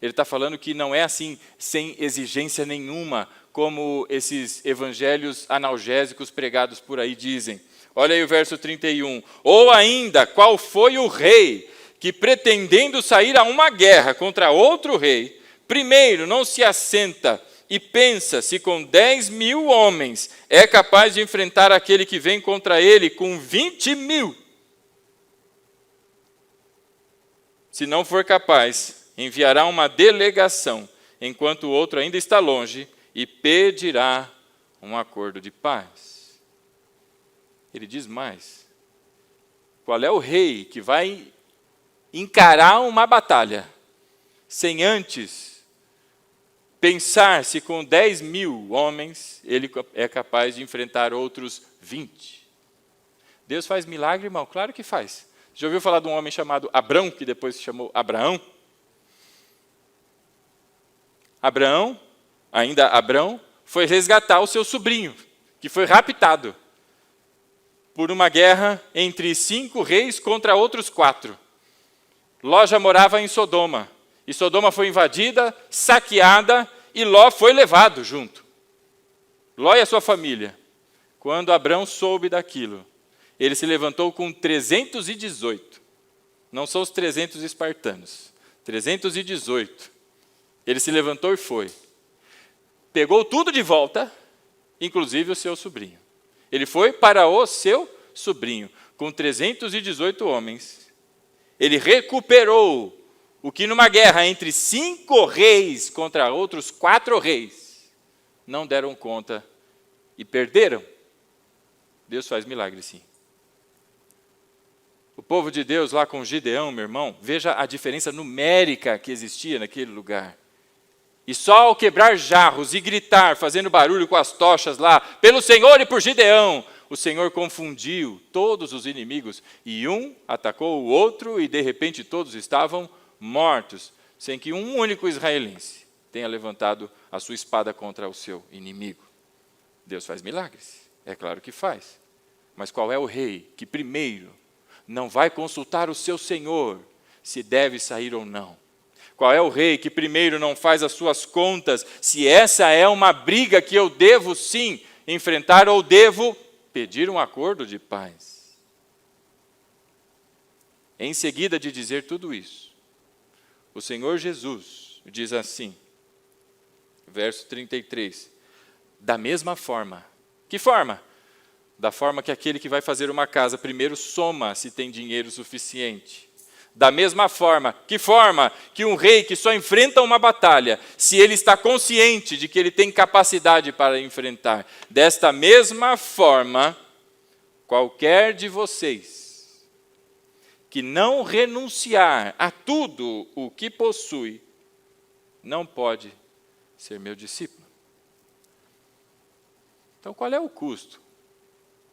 Ele está falando que não é assim, sem exigência nenhuma, como esses evangelhos analgésicos pregados por aí dizem. Olha aí o verso 31. Ou ainda, qual foi o rei que, pretendendo sair a uma guerra contra outro rei, primeiro não se assenta e pensa se com 10.000 homens é capaz de enfrentar aquele que vem contra ele com 20.000? Se não for capaz, enviará uma delegação, enquanto o outro ainda está longe, e pedirá um acordo de paz. Ele diz mais. Qual é o rei que vai encarar uma batalha, sem antes pensar se com 10.000 homens ele é capaz de enfrentar outros 20? Deus faz milagre, irmão? Claro que faz. Já ouviu falar de um homem chamado Abrão, que depois se chamou Abraão? Abrão, foi resgatar o seu sobrinho, que foi raptado por uma guerra entre 5 reis contra outros 4. Ló já morava em Sodoma, e Sodoma foi invadida, saqueada, e Ló foi levado junto. Ló e a sua família. Quando Abrão soube daquilo, ele se levantou com 318. Não são os 300 espartanos. 318. Ele se levantou e foi. Pegou tudo de volta, inclusive o seu sobrinho. Ele foi para o seu sobrinho, com 318 homens. Ele recuperou o que numa guerra entre 5 reis contra outros 4 reis, não deram conta e perderam. Deus faz milagre, sim. O povo de Deus lá com Gideão, meu irmão, veja a diferença numérica que existia naquele lugar. E só ao quebrar jarros e gritar, fazendo barulho com as tochas lá, pelo Senhor e por Gideão, o Senhor confundiu todos os inimigos, e um atacou o outro, e de repente todos estavam mortos, sem que um único israelense tenha levantado a sua espada contra o seu inimigo. Deus faz milagres, é claro que faz. Mas qual é o rei que primeiro não vai consultar o seu Senhor se deve sair ou não? Qual é o rei que primeiro não faz as suas contas se essa é uma briga que eu devo sim enfrentar ou devo pedir um acordo de paz? Em seguida de dizer tudo isso, o Senhor Jesus diz assim, verso 33, da mesma forma. Que forma? Da forma que aquele que vai fazer uma casa primeiro soma se tem dinheiro suficiente. Da mesma forma, que forma? Que um rei que só enfrenta uma batalha, se ele está consciente de que ele tem capacidade para enfrentar. Desta mesma forma, qualquer de vocês que não renunciar a tudo o que possui, não pode ser meu discípulo. Então, qual é o custo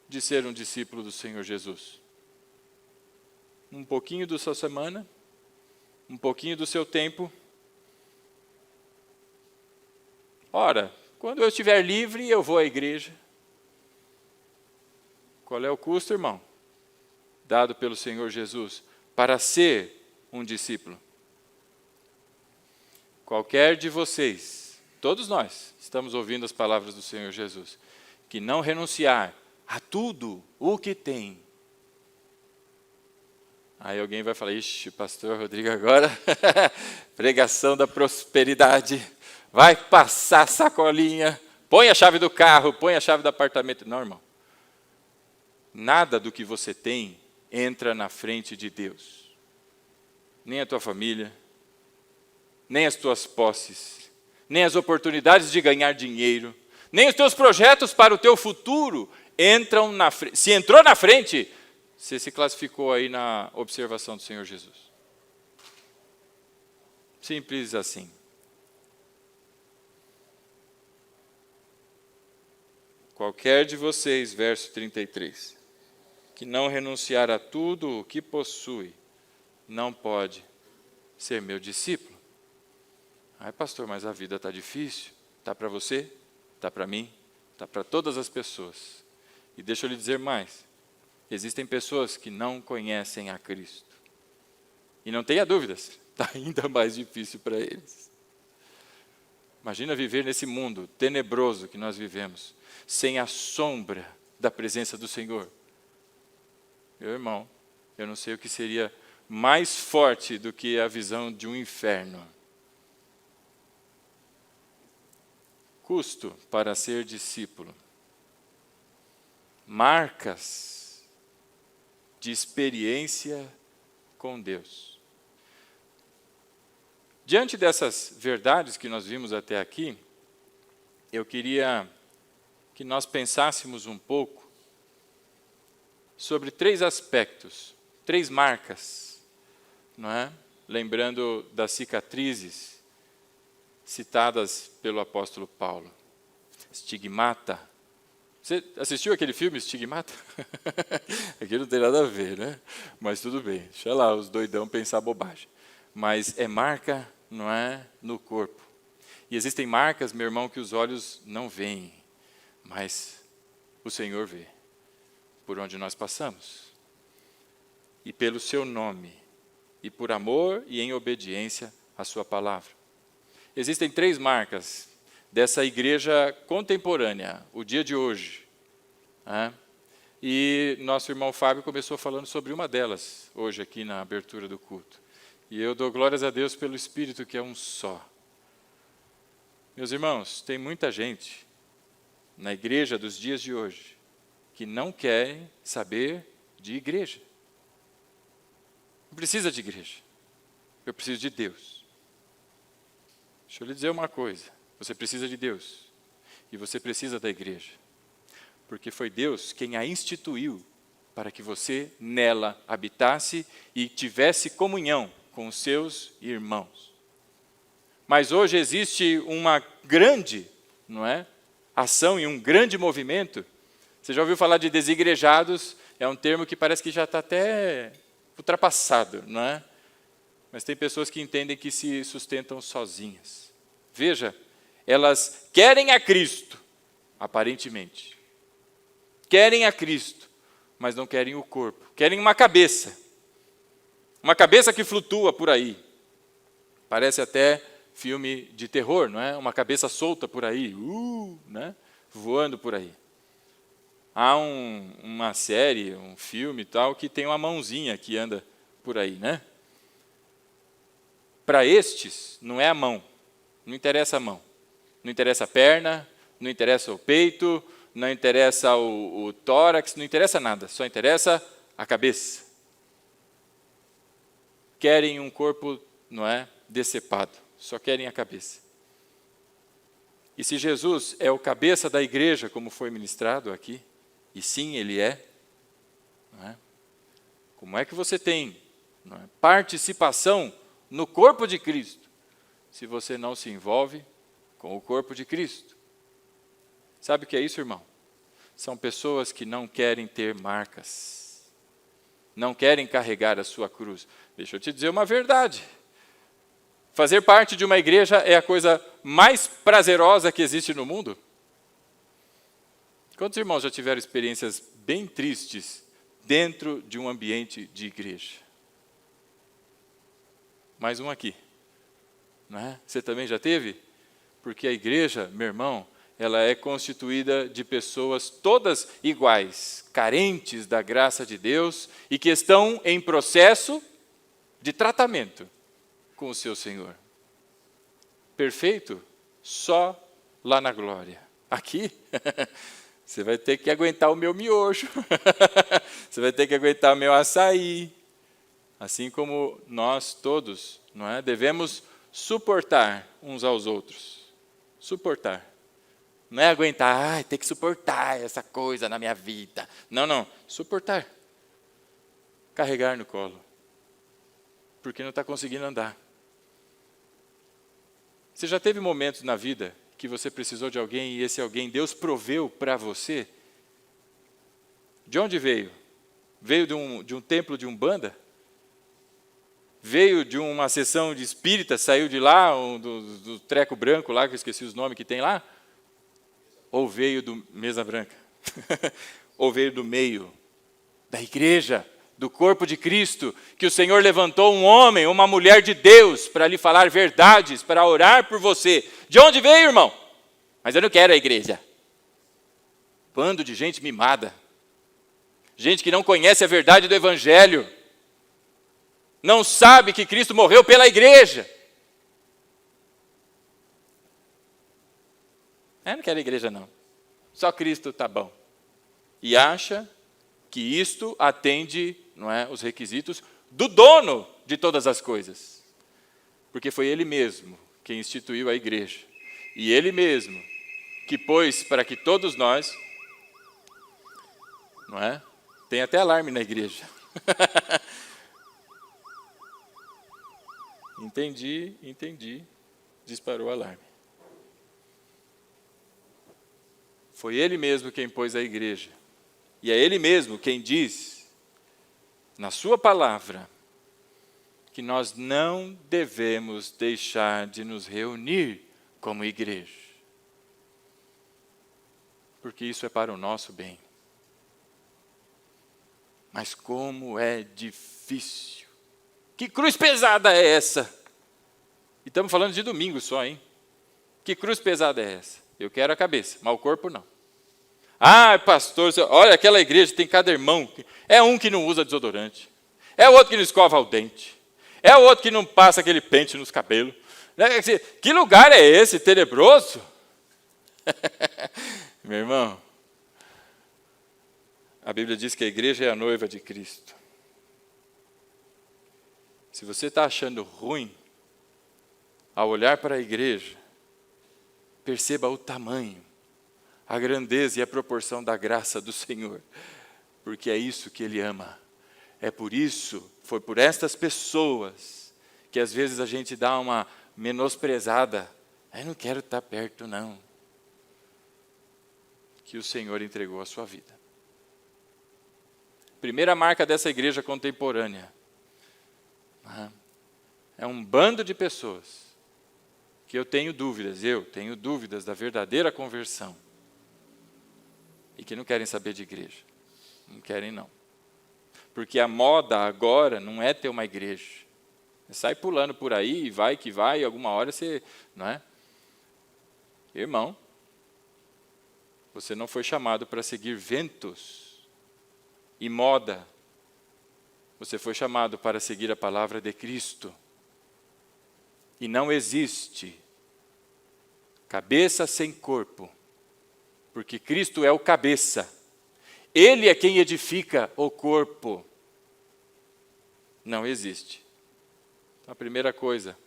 de ser um discípulo do Senhor Jesus? Um pouquinho da sua semana, um pouquinho do seu tempo. Ora, quando eu estiver livre, eu vou à igreja. Qual é o custo, irmão? Dado pelo Senhor Jesus para ser um discípulo. Qualquer de vocês, todos nós, estamos ouvindo as palavras do Senhor Jesus, que não renunciar a tudo o que tem. Aí alguém vai falar, ixi, pastor Rodrigo agora, pregação da prosperidade, vai passar sacolinha, põe a chave do carro, põe a chave do apartamento. Não, irmão. Nada do que você tem entra na frente de Deus. Nem a tua família, nem as tuas posses, nem as oportunidades de ganhar dinheiro, nem os teus projetos para o teu futuro entram na frente. Se entrou na frente, você se classificou aí na observação do Senhor Jesus. Simples assim. Qualquer de vocês, verso 33, que não renunciar a tudo o que possui, não pode ser meu discípulo. Ai, pastor, mas a vida está difícil. Está para você, está para mim, está para todas as pessoas. E deixa eu lhe dizer mais. Existem pessoas que não conhecem a Cristo. E não tenha dúvidas, está ainda mais difícil para eles. Imagina viver nesse mundo tenebroso que nós vivemos, sem a sombra da presença do Senhor. Meu irmão, eu não sei o que seria mais forte do que a visão de um inferno. Custo para ser discípulo. Marcas de experiência com Deus. Diante dessas verdades que nós vimos até aqui, eu queria que nós pensássemos um pouco sobre 3 aspectos, 3 marcas, não é? Lembrando das cicatrizes citadas pelo apóstolo Paulo. Estigmata. Você assistiu aquele filme, Estigmata? Aqui não tem nada a ver, né? Mas tudo bem, deixa lá os doidão pensar bobagem. Mas é marca, não é? No corpo. E existem marcas, meu irmão, que os olhos não veem, mas o Senhor vê, por onde nós passamos. E pelo seu nome, e por amor e em obediência à sua palavra. Existem 3 marcas dessa igreja contemporânea, o dia de hoje. E nosso irmão Fábio começou falando sobre uma delas, hoje aqui na abertura do culto. E eu dou glórias a Deus pelo Espírito que é um só. Meus irmãos, tem muita gente na igreja dos dias de hoje que não querem saber de igreja. Não precisa de igreja. Eu preciso de Deus. Deixa eu lhe dizer uma coisa. Você precisa de Deus. E você precisa da igreja. Porque foi Deus quem a instituiu para que você nela habitasse e tivesse comunhão com os seus irmãos. Mas hoje existe uma grande, não é, ação e um grande movimento. Você já ouviu falar de desigrejados? É um termo que parece que já está até ultrapassado, não é? Mas tem pessoas que entendem que se sustentam sozinhas. Veja, elas querem a Cristo, aparentemente. Querem a Cristo, mas não querem o corpo. Querem uma cabeça. Uma cabeça que flutua por aí. Parece até filme de terror, não é? Uma cabeça solta por aí, né? Voando por aí. Há uma série, um filme e tal, que tem uma mãozinha que anda por aí, né? Para estes, não é a mão. Não interessa a mão. Não interessa a perna, não interessa o peito, não interessa o tórax, não interessa nada. Só interessa a cabeça. Querem um corpo, não é, decepado. Só querem a cabeça. E se Jesus é o cabeça da igreja, como foi ministrado aqui, e sim, ele é, não é? Como é que você tem, não é, participação no corpo de Cristo, se você não se envolve com o corpo de Cristo? Sabe o que é isso, irmão? São pessoas que não querem ter marcas, não querem carregar a sua cruz. Deixa eu te dizer uma verdade. Fazer parte de uma igreja é a coisa mais prazerosa que existe no mundo? Quantos irmãos já tiveram experiências bem tristes dentro de um ambiente de igreja? Mais um aqui. Não é? Você também já teve? Porque a igreja, meu irmão, ela é constituída de pessoas todas iguais, carentes da graça de Deus e que estão em processo de tratamento com o seu Senhor. Perfeito? Só lá na glória. Aqui, você vai ter que aguentar o meu miojo. Você vai ter que aguentar o meu açaí. Assim como nós todos, não é? Devemos suportar uns aos outros. Suportar. Não é aguentar, tem que suportar essa coisa na minha vida. Não, não. Suportar. Carregar no colo. Porque não está conseguindo andar. Você já teve momentos na vida que você precisou de alguém e esse alguém Deus proveu para você? De onde veio? Veio de um templo de Umbanda? Veio de uma sessão de espírita, saiu de lá, do treco branco lá, que eu esqueci os nomes que tem lá? Ou veio do mesa branca? Ou veio do meio da igreja, do corpo de Cristo, que o Senhor levantou um homem, uma mulher de Deus, para lhe falar verdades, para orar por você. De onde veio, irmão? Mas eu não quero a igreja. Bando de gente mimada. Gente que não conhece a verdade do Evangelho. Não sabe que Cristo morreu pela igreja. Eu não quero a igreja, não. Só Cristo está bom. E acha que isto atende, não é, os requisitos do dono de todas as coisas. Porque foi Ele mesmo quem instituiu a igreja. E Ele mesmo que pôs para que todos nós, não é? Tem até alarme na igreja. Entendi. Disparou o alarme. Foi Ele mesmo quem pôs a igreja. E é Ele mesmo quem diz, na sua palavra, que nós não devemos deixar de nos reunir como igreja. Porque isso é para o nosso bem. Mas como é difícil. Que cruz pesada é essa? E estamos falando de domingo só, hein? Que cruz pesada é essa? Eu quero a cabeça, mas o corpo não. Ah, pastor, olha, aquela igreja tem cada irmão. É um que não usa desodorante. É o outro que não escova o dente. É o outro que não passa aquele pente nos cabelos. Que lugar é esse, tenebroso? Meu irmão, a Bíblia diz que a igreja é a noiva de Cristo. Se você está achando ruim, ao olhar para a igreja, perceba o tamanho, a grandeza e a proporção da graça do Senhor, porque é isso que Ele ama. É por isso, foi por estas pessoas, que às vezes a gente dá uma menosprezada. Eu não quero estar perto, não. Que o Senhor entregou a sua vida. Primeira marca dessa igreja contemporânea. É um bando de pessoas que eu tenho dúvidas da verdadeira conversão. E que não querem saber de igreja. Não querem, não. Porque a moda agora não é ter uma igreja. Você sai pulando por aí, e vai que vai, e alguma hora você... Não é? Irmão, você não foi chamado para seguir ventos e moda. Você foi chamado para seguir a palavra de Cristo. E não existe cabeça sem corpo, porque Cristo é o cabeça. Ele é quem edifica o corpo. Não existe. Então, a primeira coisa,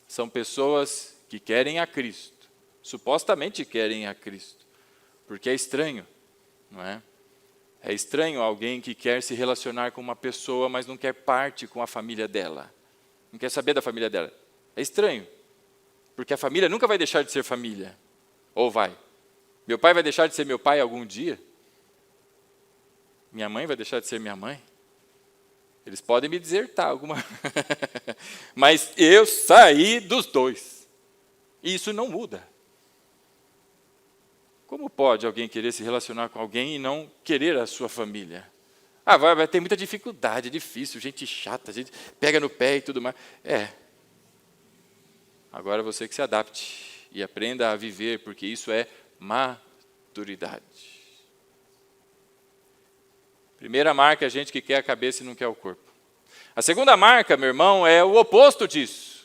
são pessoas que querem a Cristo, supostamente querem a Cristo, porque é estranho, não é? É estranho alguém que quer se relacionar com uma pessoa, mas não quer parte com a família dela, não quer saber da família dela. É estranho, porque a família nunca vai deixar de ser família, ou vai? Meu pai vai deixar de ser meu pai algum dia? Minha mãe vai deixar de ser minha mãe? Eles podem me desertar alguma... Mas eu saí dos dois. E isso não muda. Como pode alguém querer se relacionar com alguém e não querer a sua família? Vai ter muita dificuldade, é difícil, gente chata, gente pega no pé e tudo mais. Agora você que se adapte e aprenda a viver, porque isso é maturidade. Primeira marca, a gente que quer a cabeça e não quer o corpo. A segunda marca, meu irmão, é o oposto disso.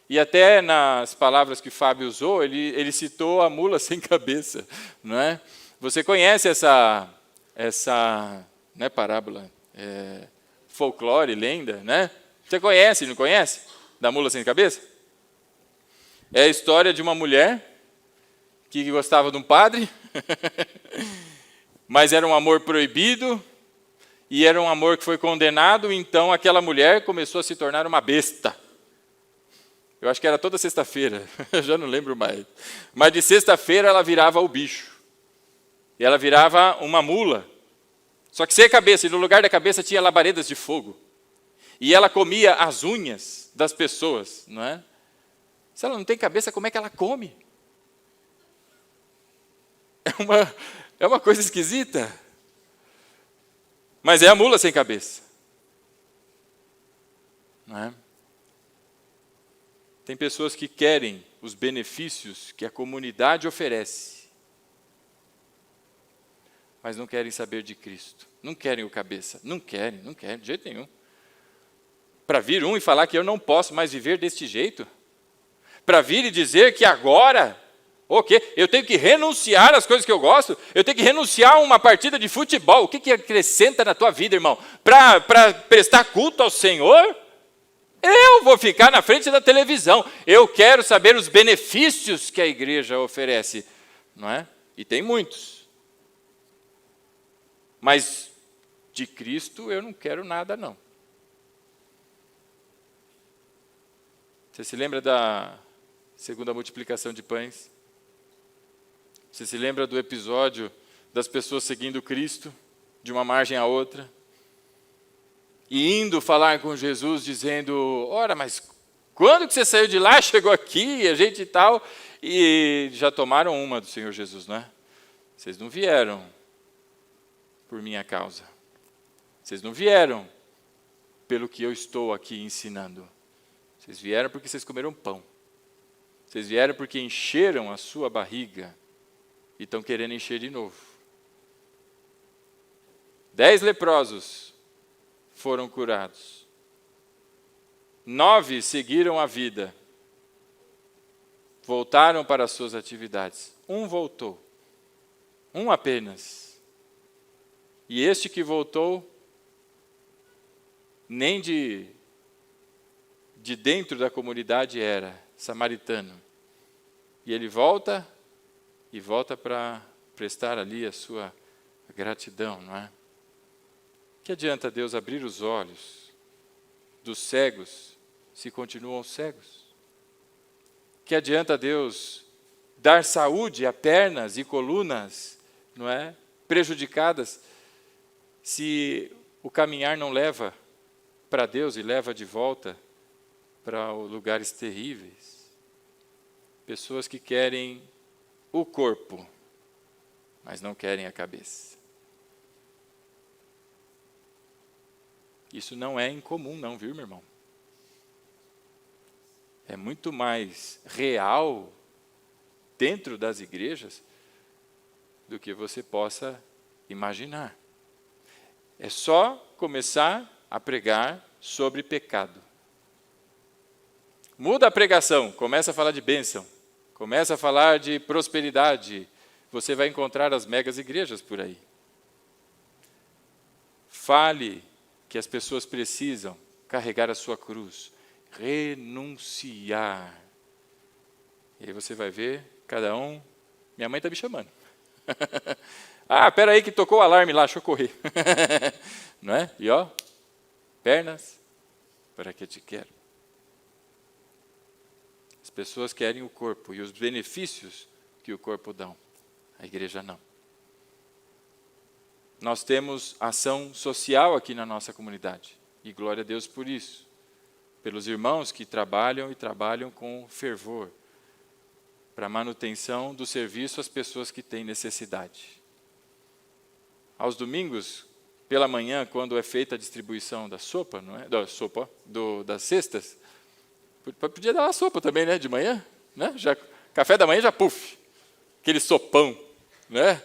E até nas palavras que Fábio usou, ele citou a mula sem cabeça. Não é? Você conhece essa não é parábola, folclore, lenda, né? Você conhece, não conhece? Da mula sem cabeça? É a história de uma mulher que gostava de um padre, mas era um amor proibido, e era um amor que foi condenado, então aquela mulher começou a se tornar uma besta. Eu acho que era toda sexta-feira, eu já não lembro mais. Mas de sexta-feira ela virava o bicho. E ela virava uma mula. Só que sem cabeça, e no lugar da cabeça tinha labaredas de fogo. E ela comia as unhas das pessoas, não é? Se ela não tem cabeça, como é que ela come? É uma coisa esquisita. Mas é a mula sem cabeça. Não é? Tem pessoas que querem os benefícios que a comunidade oferece, mas não querem saber de Cristo. Não querem o cabeça. Não querem, de jeito nenhum. Para vir um e falar que eu não posso mais viver deste jeito? Para vir e dizer que agora... O quê? Eu tenho que renunciar às coisas que eu gosto? Eu tenho que renunciar a uma partida de futebol? O que acrescenta na tua vida, irmão? Para prestar culto ao Senhor? Eu vou ficar na frente da televisão. Eu quero saber os benefícios que a igreja oferece. Não é? E tem muitos. Mas de Cristo eu não quero nada, não. Você se lembra da segunda multiplicação de pães? Você se lembra do episódio das pessoas seguindo Cristo, de uma margem à outra? E indo falar com Jesus, dizendo, ora, mas quando que você saiu de lá, chegou aqui, a gente e tal, e já tomaram uma do Senhor Jesus, não é? Vocês não vieram por minha causa. Vocês não vieram pelo que eu estou aqui ensinando. Vocês vieram porque vocês comeram pão. Vocês vieram porque encheram a sua barriga e estão querendo encher de novo. 10 leprosos foram curados. 9 seguiram a vida. Voltaram para as suas atividades. 1 voltou. 1 apenas. E este que voltou, nem de de dentro da comunidade era samaritano. E ele volta para prestar ali a sua gratidão, não é? Que adianta Deus abrir os olhos dos cegos se continuam cegos? Que adianta Deus dar saúde a pernas e colunas, não é, prejudicadas, se o caminhar não leva para Deus e leva de volta para lugares terríveis? Pessoas que querem o corpo, mas não querem a cabeça. Isso não é incomum não, viu, meu irmão? É muito mais real dentro das igrejas do que você possa imaginar. É só começar a pregar sobre pecado. Muda a pregação, começa a falar de bênção, começa a falar de prosperidade. Você vai encontrar as megas igrejas por aí. Fale que as pessoas precisam carregar a sua cruz, renunciar. E aí você vai ver, cada um... Minha mãe está me chamando. Espera aí que tocou o alarme lá, deixa eu correr. Não é? E ó, pernas, para que te quero? As pessoas querem o corpo e os benefícios que o corpo dá. A igreja não. Nós temos ação social aqui na nossa comunidade. E glória a Deus por isso. Pelos irmãos que trabalham com fervor para a manutenção do serviço às pessoas que têm necessidade. Aos domingos, pela manhã, quando é feita a distribuição da sopa, não é? Das cestas, podia dar uma sopa também, né, de manhã, né? Já, café da manhã já aquele sopão, né?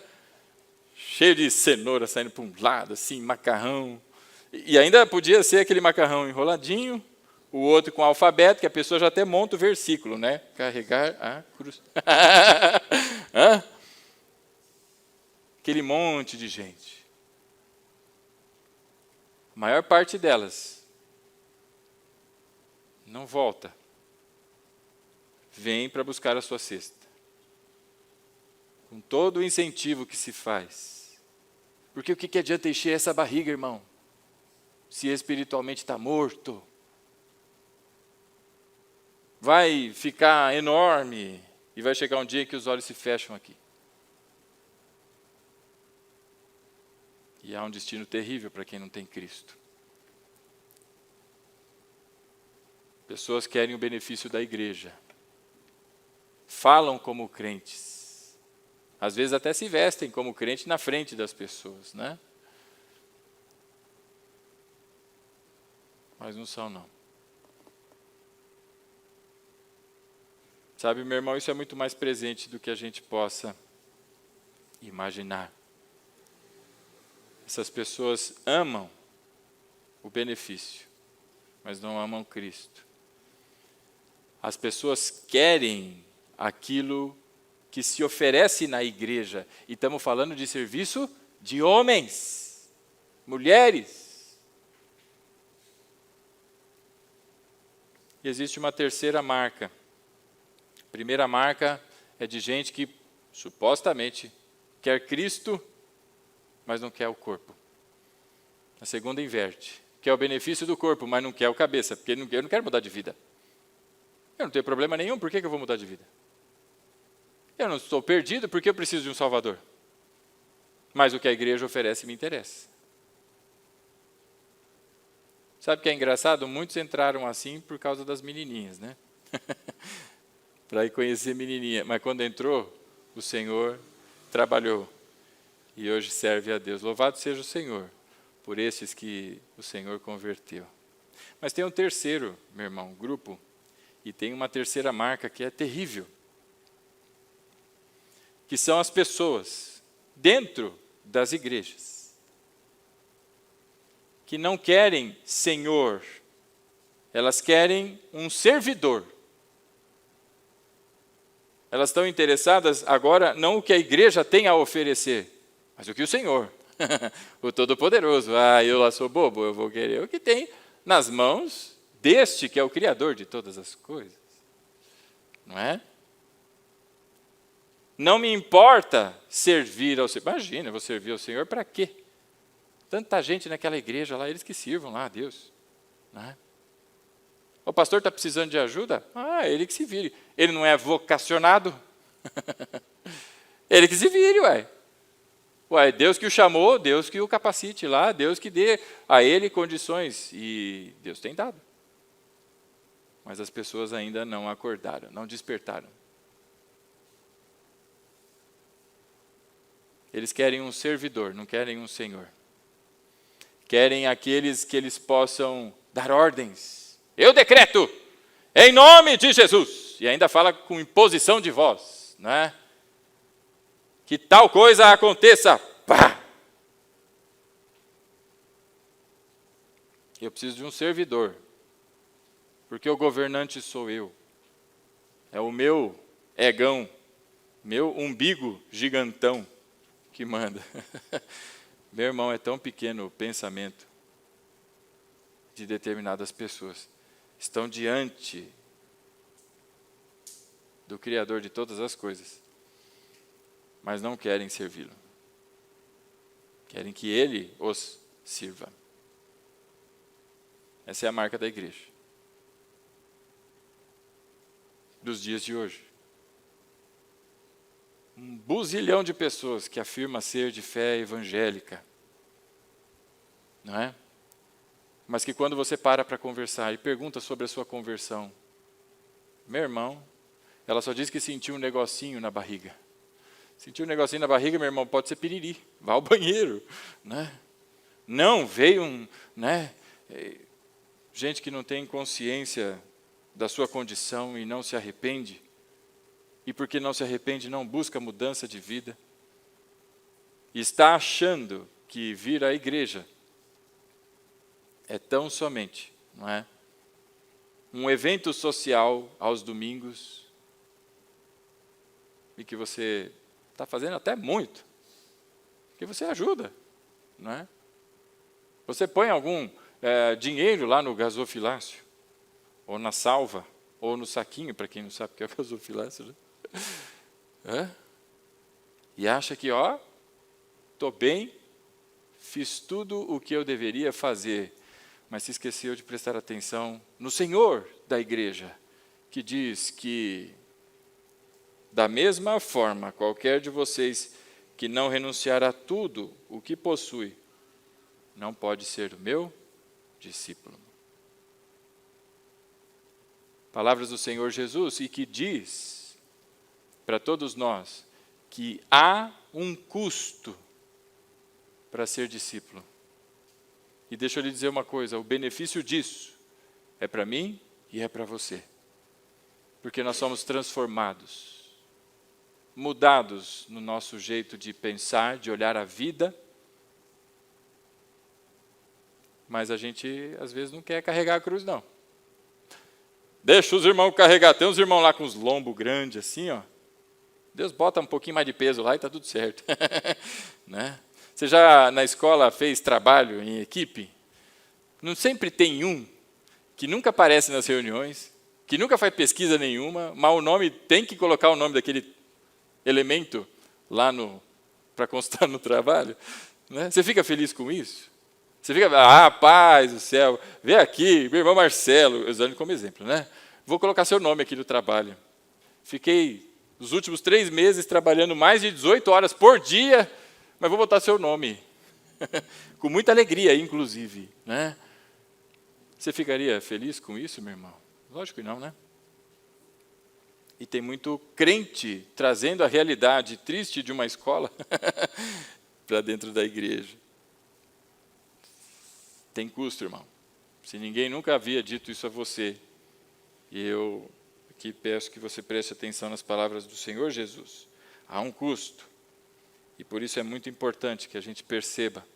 Cheio de cenoura saindo para um lado, assim, macarrão. E ainda podia ser aquele macarrão enroladinho, o outro com alfabeto, que a pessoa já até monta o versículo, né? Carregar a cruz. Aquele monte de gente. A maior parte delas não volta. Vem para buscar a sua cesta. Com todo o incentivo que se faz. Porque o que adianta encher essa barriga, irmão? Se espiritualmente está morto. Vai ficar enorme e vai chegar um dia que os olhos se fecham aqui. E há um destino terrível para quem não tem Cristo. Pessoas querem o benefício da igreja. Falam como crentes. Às vezes até se vestem como crente na frente das pessoas, né? Mas não são, não. Sabe, meu irmão, isso é muito mais presente do que a gente possa imaginar. Essas pessoas amam o benefício, mas não amam Cristo. As pessoas querem aquilo que se oferece na igreja. E estamos falando de serviço de homens, mulheres. E existe uma terceira marca. A primeira marca é de gente que supostamente quer Cristo, mas não quer o corpo. A segunda inverte. Quer o benefício do corpo, mas não quer o cabeça, porque eu não quero mudar de vida. Eu não tenho problema nenhum, por que eu vou mudar de vida? Eu não estou perdido, porque eu preciso de um Salvador. Mas o que a igreja oferece me interessa. Sabe o que é engraçado? Muitos entraram assim por causa das menininhas, né? Para ir conhecer menininha. Mas quando entrou, o Senhor trabalhou. E hoje serve a Deus. Louvado seja o Senhor, por esses que o Senhor converteu. Mas tem um terceiro, meu irmão, grupo. E tem uma terceira marca que é terrível. Que são as pessoas dentro das igrejas. Que não querem Senhor. Elas querem um servidor. Elas estão interessadas agora não o que a igreja tem a oferecer, mas o que o Senhor, o Todo-Poderoso. Eu lá sou bobo, eu vou querer o que tem nas mãos deste que é o Criador de todas as coisas. Não é? Não me importa servir ao Senhor. Imagina, eu vou servir ao Senhor para quê? Tanta gente naquela igreja lá, eles que sirvam lá a Deus. Não é? O pastor está precisando de ajuda? Ele que se vire. Ele não é vocacionado? Ele que se vire, Ué, Deus que o chamou, Deus que o capacite lá, Deus que dê a ele condições. E Deus tem dado. Mas as pessoas ainda não acordaram, não despertaram. Eles querem um servidor, não querem um senhor. Querem aqueles que eles possam dar ordens. Eu decreto, em nome de Jesus. E ainda fala com imposição de voz, não é? Que tal coisa aconteça. Pá! Eu preciso de um servidor. Porque o governante sou eu. É o meu egão, meu umbigo gigantão que manda. Meu irmão, é tão pequeno o pensamento de determinadas pessoas. Estão diante do Criador de todas as coisas, mas não querem servi-lo. Querem que Ele os sirva. Essa é a marca da igreja. Dos dias de hoje. Um buzilhão de pessoas que afirma ser de fé evangélica, não é? Mas que quando você para conversar e pergunta sobre a sua conversão, meu irmão, ela só diz que sentiu um negocinho na barriga. Sentiu um negocinho na barriga, meu irmão, pode ser piriri, vá ao banheiro, né? Não, veio gente que não tem consciência da sua condição e não se arrepende. E porque não se arrepende, não busca mudança de vida. E está achando que vir à igreja é tão somente, não é? Um evento social aos domingos. E que você está fazendo até muito. Que você ajuda, não é? Você põe algum dinheiro lá no gasofilácio, ou na salva, ou no saquinho, para quem não sabe o que é o gasofilácio, né? E acha que, estou bem, fiz tudo o que eu deveria fazer, mas se esqueceu de prestar atenção no Senhor da igreja, que diz que, da mesma forma, qualquer de vocês que não renunciar a tudo o que possui, não pode ser o meu discípulo. Palavras do Senhor Jesus, e que diz para todos nós que há um custo para ser discípulo. E deixa eu lhe dizer uma coisa, o benefício disso é para mim e é para você. Porque nós somos transformados, mudados no nosso jeito de pensar, de olhar a vida, mas a gente às vezes não quer carregar a cruz, não. Deixa os irmãos carregar, tem uns irmãos lá com os lombos grandes assim, Deus bota um pouquinho mais de peso lá e está tudo certo. Né? Você já na escola fez trabalho em equipe? Não sempre tem um que nunca aparece nas reuniões, que nunca faz pesquisa nenhuma, mas o nome tem que colocar o nome daquele elemento lá para constar no trabalho. Né? Você fica feliz com isso? Você fica, paz do céu, vem aqui, meu irmão Marcelo, usando como exemplo, né? Vou colocar seu nome aqui no trabalho. Fiquei nos últimos 3 meses trabalhando mais de 18 horas por dia, mas vou botar seu nome. Com muita alegria, inclusive. Né? Você ficaria feliz com isso, meu irmão? Lógico que não, né? E tem muito crente trazendo a realidade triste de uma escola para dentro da igreja. Tem custo, irmão. Se ninguém nunca havia dito isso a você, e eu aqui peço que você preste atenção nas palavras do Senhor Jesus. Há um custo. E por isso é muito importante que a gente perceba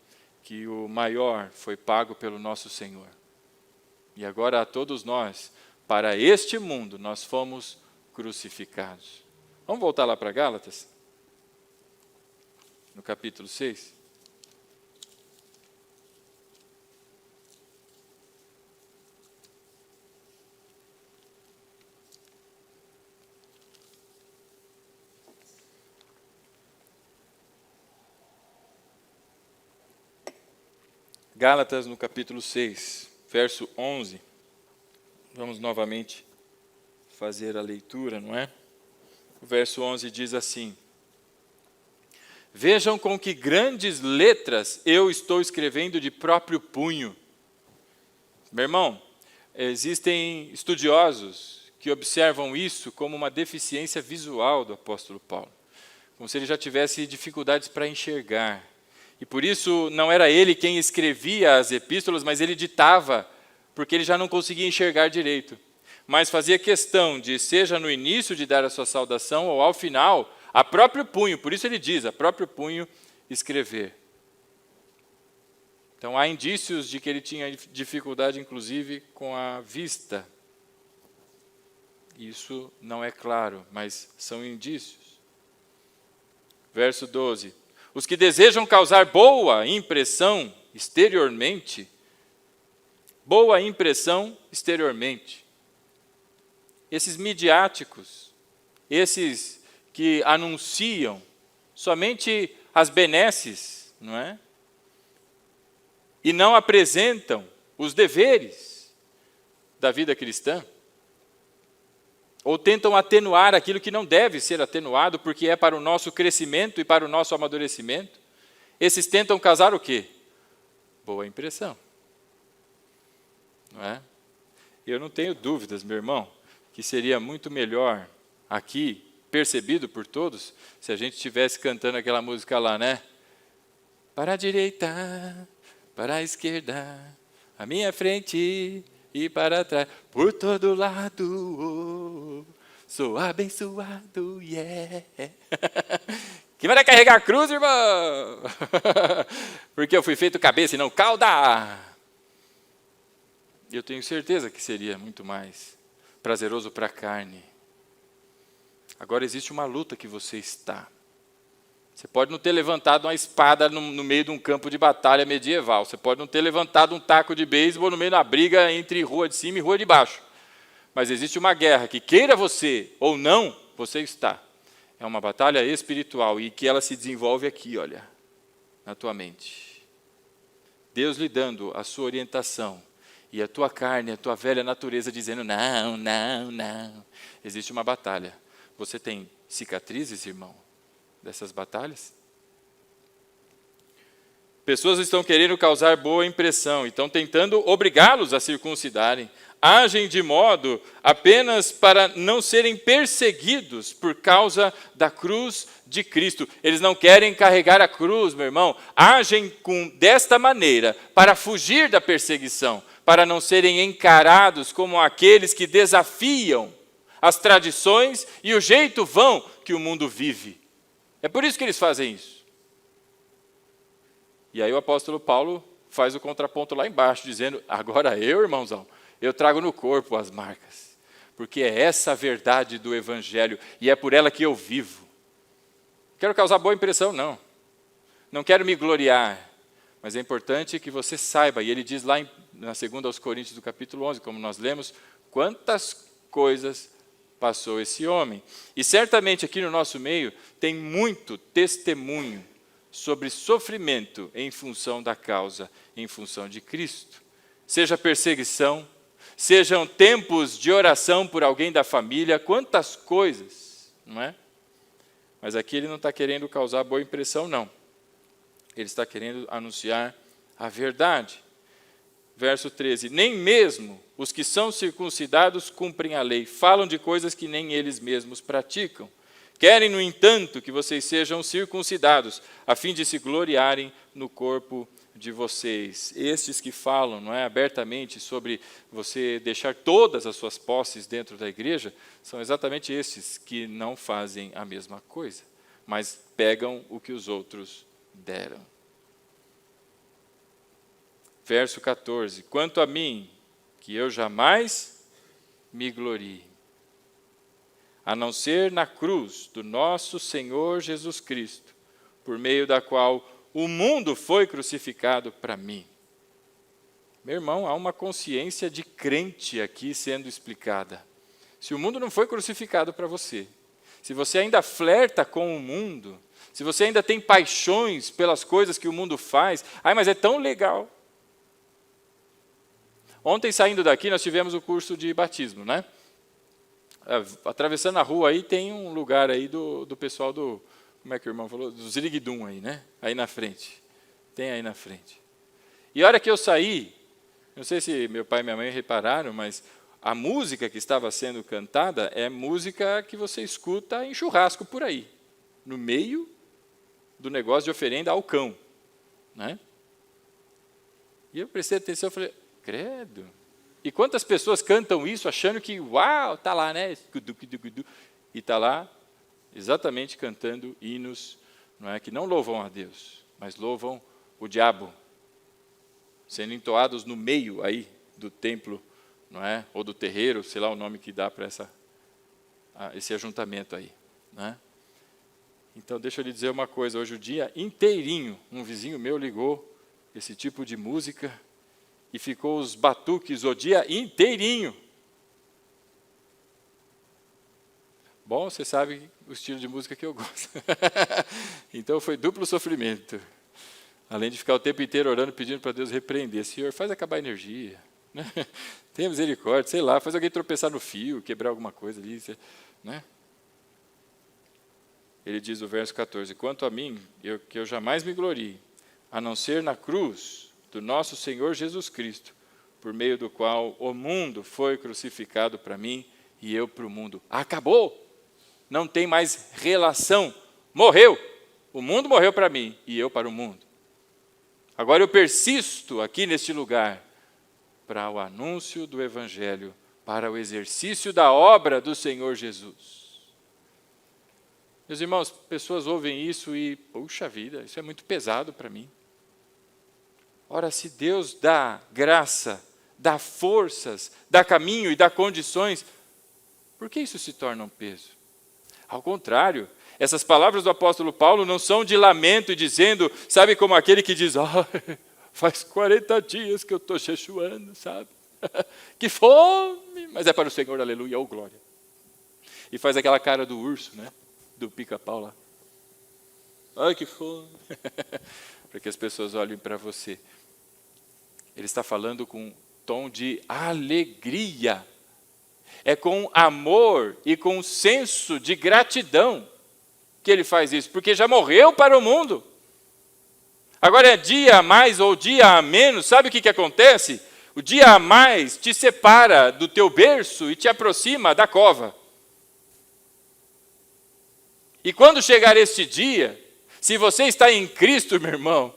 que o maior foi pago pelo nosso Senhor. E agora a todos nós, para este mundo, nós fomos crucificados. Vamos voltar lá para Gálatas? No capítulo 6. Gálatas, no capítulo 6, verso 11. Vamos novamente fazer a leitura, não é? O verso 11 diz assim: vejam com que grandes letras eu estou escrevendo de próprio punho. Meu irmão, existem estudiosos que observam isso como uma deficiência visual do apóstolo Paulo, como se ele já tivesse dificuldades para enxergar. E por isso não era ele quem escrevia as epístolas, mas ele ditava, porque ele já não conseguia enxergar direito. Mas fazia questão de, seja no início de dar a sua saudação, ou ao final, a próprio punho, por isso ele diz, a próprio punho escrever. Então há indícios de que ele tinha dificuldade, inclusive, com a vista. Isso não é claro, mas são indícios. Verso 12. Os que desejam causar boa impressão exteriormente, esses midiáticos, esses que anunciam somente as benesses, não é? E não apresentam os deveres da vida cristã, ou tentam atenuar aquilo que não deve ser atenuado, porque é para o nosso crescimento e para o nosso amadurecimento. Esses tentam causar o quê? Boa impressão. Não é? Eu não tenho dúvidas, meu irmão, que seria muito melhor aqui, percebido por todos, se a gente estivesse cantando aquela música lá, né? Para a direita, para a esquerda, à minha frente e para trás, por todo lado, sou abençoado, yeah. Quem vai carregar a cruz, irmão? Porque eu fui feito cabeça e não cauda. Eu tenho certeza que seria muito mais prazeroso para a carne. Agora existe uma luta que você está. Você pode não ter levantado uma espada no meio de um campo de batalha medieval. Você pode não ter levantado um taco de beisebol no meio da briga entre rua de cima e rua de baixo. Mas existe uma guerra que, queira você ou não, você está. É uma batalha espiritual e que ela se desenvolve aqui, olha, na tua mente. Deus lhe dando a sua orientação e a tua carne, a tua velha natureza dizendo, não, não, não. Existe uma batalha. Você tem cicatrizes, irmão, dessas batalhas? Pessoas estão querendo causar boa impressão, estão tentando obrigá-los a circuncidarem. Agem de modo apenas para não serem perseguidos por causa da cruz de Cristo. Eles não querem carregar a cruz, meu irmão. Agem desta maneira para fugir da perseguição, para não serem encarados como aqueles que desafiam as tradições e o jeito vão que o mundo vive. É por isso que eles fazem isso. E aí o apóstolo Paulo faz o contraponto lá embaixo, dizendo, agora eu, irmãozão, eu trago no corpo as marcas, porque é essa a verdade do Evangelho, e é por ela que eu vivo. Quero causar boa impressão, não. Não quero me gloriar, mas é importante que você saiba, e ele diz lá na 2 aos Coríntios, do capítulo 11, como nós lemos, quantas coisas passou esse homem. E certamente aqui no nosso meio tem muito testemunho sobre sofrimento em função da causa, em função de Cristo. Seja perseguição, sejam tempos de oração por alguém da família, quantas coisas, não é? Mas aqui ele não está querendo causar boa impressão, não. Ele está querendo anunciar a verdade. Verso 13, nem mesmo os que são circuncidados cumprem a lei, falam de coisas que nem eles mesmos praticam. Querem, no entanto, que vocês sejam circuncidados, a fim de se gloriarem no corpo de vocês. Estes que falam, não é, abertamente sobre você deixar todas as suas posses dentro da igreja, são exatamente estes que não fazem a mesma coisa, mas pegam o que os outros deram. Verso 14, quanto a mim, que eu jamais me glorie, a não ser na cruz do nosso Senhor Jesus Cristo, por meio da qual o mundo foi crucificado para mim. Meu irmão, há uma consciência de crente aqui sendo explicada. Se o mundo não foi crucificado para você, se você ainda flerta com o mundo, se você ainda tem paixões pelas coisas que o mundo faz, mas é tão legal. Ontem, saindo daqui, nós tivemos o curso de batismo, né? Atravessando a rua aí, tem um lugar aí do pessoal do, como é que o irmão falou? Do Ziriguidum aí, né? Aí na frente. Tem aí na frente. E a hora que eu saí, não sei se meu pai e minha mãe repararam, mas a música que estava sendo cantada é música que você escuta em churrasco por aí, no meio do negócio de oferenda ao cão, né? E eu prestei atenção e falei, credo. E quantas pessoas cantam isso achando que, uau, está lá, né? E está lá exatamente cantando hinos, não é, que não louvam a Deus, mas louvam o diabo, sendo entoados no meio aí do templo, não é, ou do terreiro, sei lá o nome que dá para esse ajuntamento aí, né? Então, deixa eu lhe dizer uma coisa, hoje o dia inteirinho, um vizinho meu ligou esse tipo de música e ficou os batuques o dia inteirinho. Bom, você sabe o estilo de música que eu gosto. Então, foi duplo sofrimento. Além de ficar o tempo inteiro orando, pedindo para Deus repreender. Senhor, faz acabar a energia. Né? Tenha misericórdia, sei lá, faz alguém tropeçar no fio, quebrar alguma coisa ali. Né? Ele diz no verso 14, quanto a mim, que eu jamais me glorie, a não ser na cruz do nosso Senhor Jesus Cristo, por meio do qual o mundo foi crucificado para mim e eu para o mundo. Acabou! Não tem mais relação. Morreu! O mundo morreu para mim e eu para o mundo. Agora eu persisto aqui neste lugar para o anúncio do Evangelho, para o exercício da obra do Senhor Jesus. Meus irmãos, pessoas ouvem isso e, puxa vida, isso é muito pesado para mim. Ora, se Deus dá graça, dá forças, dá caminho e dá condições, por que isso se torna um peso? Ao contrário, essas palavras do apóstolo Paulo não são de lamento e dizendo, sabe, como aquele que diz, faz 40 dias que eu estou jejuando, sabe? Que fome, mas é para o Senhor, aleluia, ou glória. E faz aquela cara do urso, né? Do pica-pau lá. Ai, que fome. Para que as pessoas olhem para você. Ele está falando com um tom de alegria. É com amor e com senso de gratidão que ele faz isso, porque já morreu para o mundo. Agora é dia a mais ou dia a menos, sabe o que acontece? O dia a mais te separa do teu berço e te aproxima da cova. E quando chegar este dia, se você está em Cristo, meu irmão,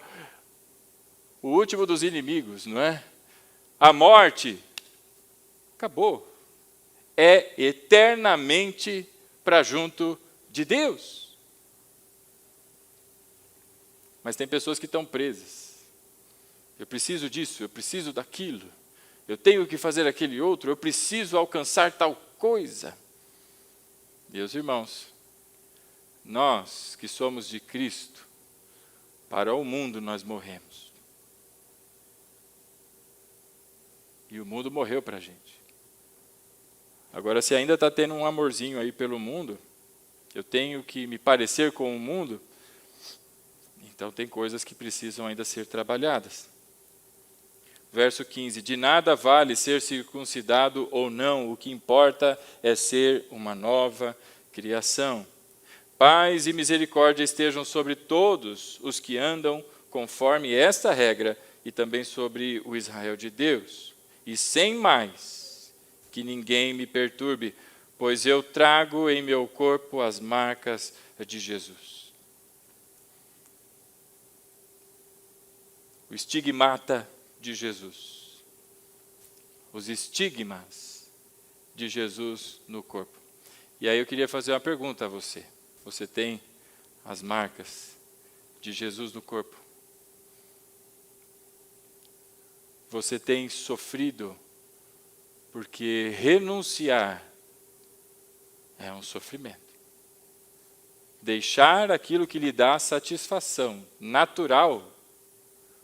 o último dos inimigos, não é? A morte acabou. É eternamente para junto de Deus. Mas tem pessoas que estão presas. Eu preciso disso, eu preciso daquilo. Eu tenho que fazer aquele outro, eu preciso alcançar tal coisa. Meus irmãos, nós que somos de Cristo, para o mundo nós morremos. E o mundo morreu para a gente. Agora, se ainda está tendo um amorzinho aí pelo mundo, eu tenho que me parecer com o mundo, então tem coisas que precisam ainda ser trabalhadas. Verso 15, de nada vale ser circuncidado ou não, o que importa é ser uma nova criação. Paz e misericórdia estejam sobre todos os que andam conforme esta regra e também sobre o Israel de Deus. E sem mais, que ninguém me perturbe, pois eu trago em meu corpo as marcas de Jesus. O estigmata de Jesus. Os estigmas de Jesus no corpo. E aí eu queria fazer uma pergunta a você. Você tem as marcas de Jesus no corpo? Você tem sofrido? Porque renunciar é um sofrimento. Deixar aquilo que lhe dá satisfação natural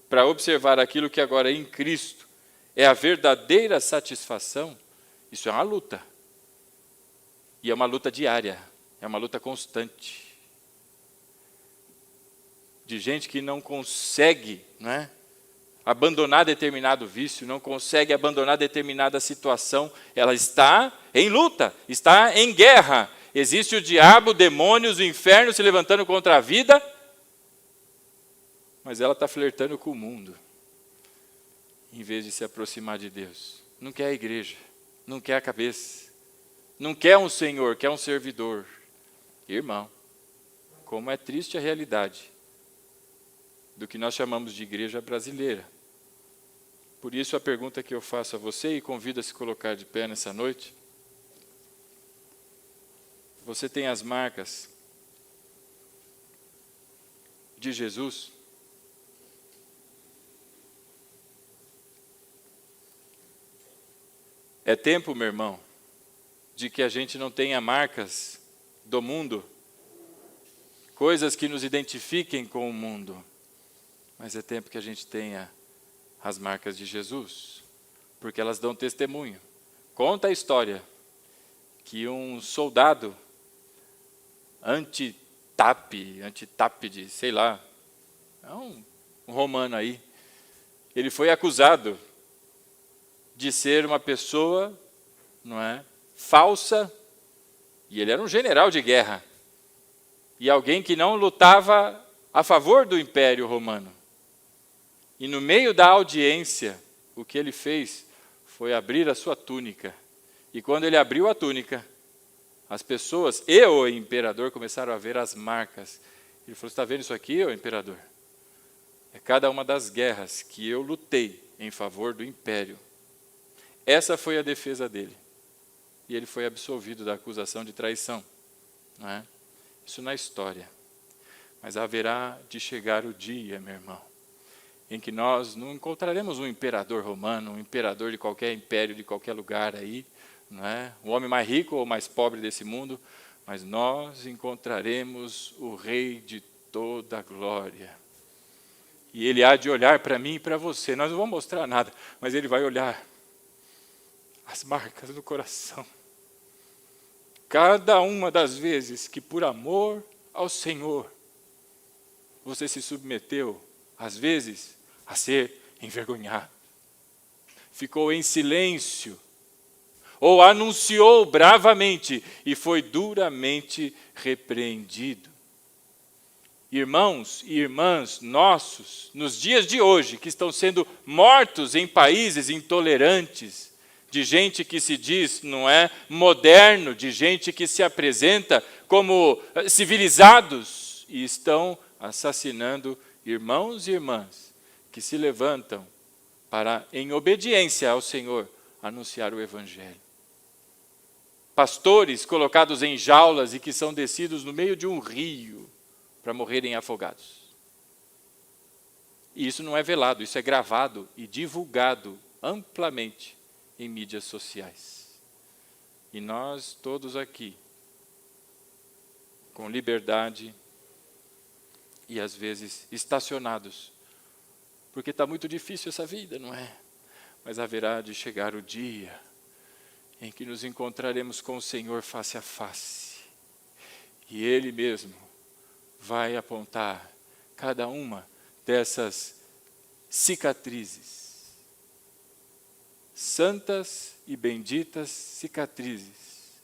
para observar aquilo que agora é em Cristo é a verdadeira satisfação, isso é uma luta. E é uma luta diária, é uma luta constante. De gente que não consegue, não é, abandonar determinado vício, não consegue abandonar determinada situação, ela está em luta, está em guerra. Existe o diabo, demônios, o inferno se levantando contra a vida, mas ela está flertando com o mundo, em vez de se aproximar de Deus. Não quer a igreja, não quer a cabeça, não quer um senhor, quer um servidor. Irmão, como é triste a realidade do que nós chamamos de igreja brasileira. Por isso a pergunta que eu faço a você e convido a se colocar de pé nessa noite: você tem as marcas de Jesus? É tempo, meu irmão, de que a gente não tenha marcas do mundo, coisas que nos identifiquem com o mundo, mas é tempo que a gente tenha as marcas de Jesus, porque elas dão testemunho. Conta a história que um soldado antitápide, sei lá, é um romano aí, ele foi acusado de ser uma pessoa, não é, falsa, e ele era um general de guerra, e alguém que não lutava a favor do Império Romano. E no meio da audiência, o que ele fez foi abrir a sua túnica. E quando ele abriu a túnica, as pessoas e o imperador começaram a ver as marcas. Ele falou: está vendo isso aqui, ô imperador? É cada uma das guerras que eu lutei em favor do império. Essa foi a defesa dele. E ele foi absolvido da acusação de traição. Não é? Isso na história. Mas haverá de chegar o dia, meu irmão, em que nós não encontraremos um imperador romano, um imperador de qualquer império, de qualquer lugar aí, não é? O homem mais rico ou mais pobre desse mundo, mas nós encontraremos o Rei de toda a glória. E ele há de olhar para mim e para você. Nós não vamos mostrar nada, mas ele vai olhar as marcas do coração. Cada uma das vezes que por amor ao Senhor você se submeteu, às vezes, a ser envergonhado, ficou em silêncio, ou anunciou bravamente e foi duramente repreendido. Irmãos e irmãs nossos, nos dias de hoje, que estão sendo mortos em países intolerantes, de gente que se diz, não é, moderno, de gente que se apresenta como civilizados, e estão assassinando irmãos e irmãs que se levantam para, em obediência ao Senhor, anunciar o Evangelho. Pastores colocados em jaulas e que são descidos no meio de um rio para morrerem afogados. E isso não é velado, isso é gravado e divulgado amplamente em mídias sociais. E nós todos aqui, com liberdade e às vezes estacionados, porque está muito difícil essa vida, não é? Mas haverá de chegar o dia em que nos encontraremos com o Senhor face a face. E Ele mesmo vai apontar cada uma dessas cicatrizes, santas e benditas cicatrizes,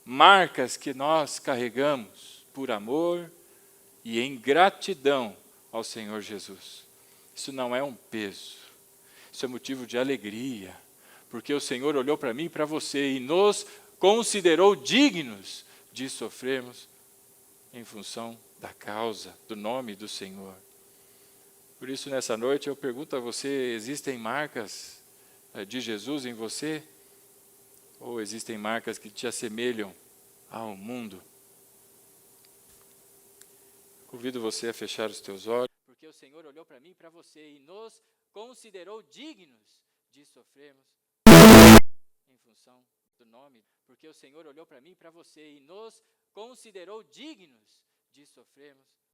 marcas que nós carregamos por amor e em gratidão ao Senhor Jesus. Isso não é um peso, isso é motivo de alegria, porque o Senhor olhou para mim e para você e nos considerou dignos de sofrermos em função da causa, do nome do Senhor. Por isso, nessa noite, eu pergunto a você: existem marcas de Jesus em você? Ou existem marcas que te assemelham ao mundo? Convido você a fechar os teus olhos. Porque o Senhor olhou para mim e para você e nos considerou dignos de sofrermos em função do nome. Porque o Senhor olhou para mim e para você e nos considerou dignos de sofrermos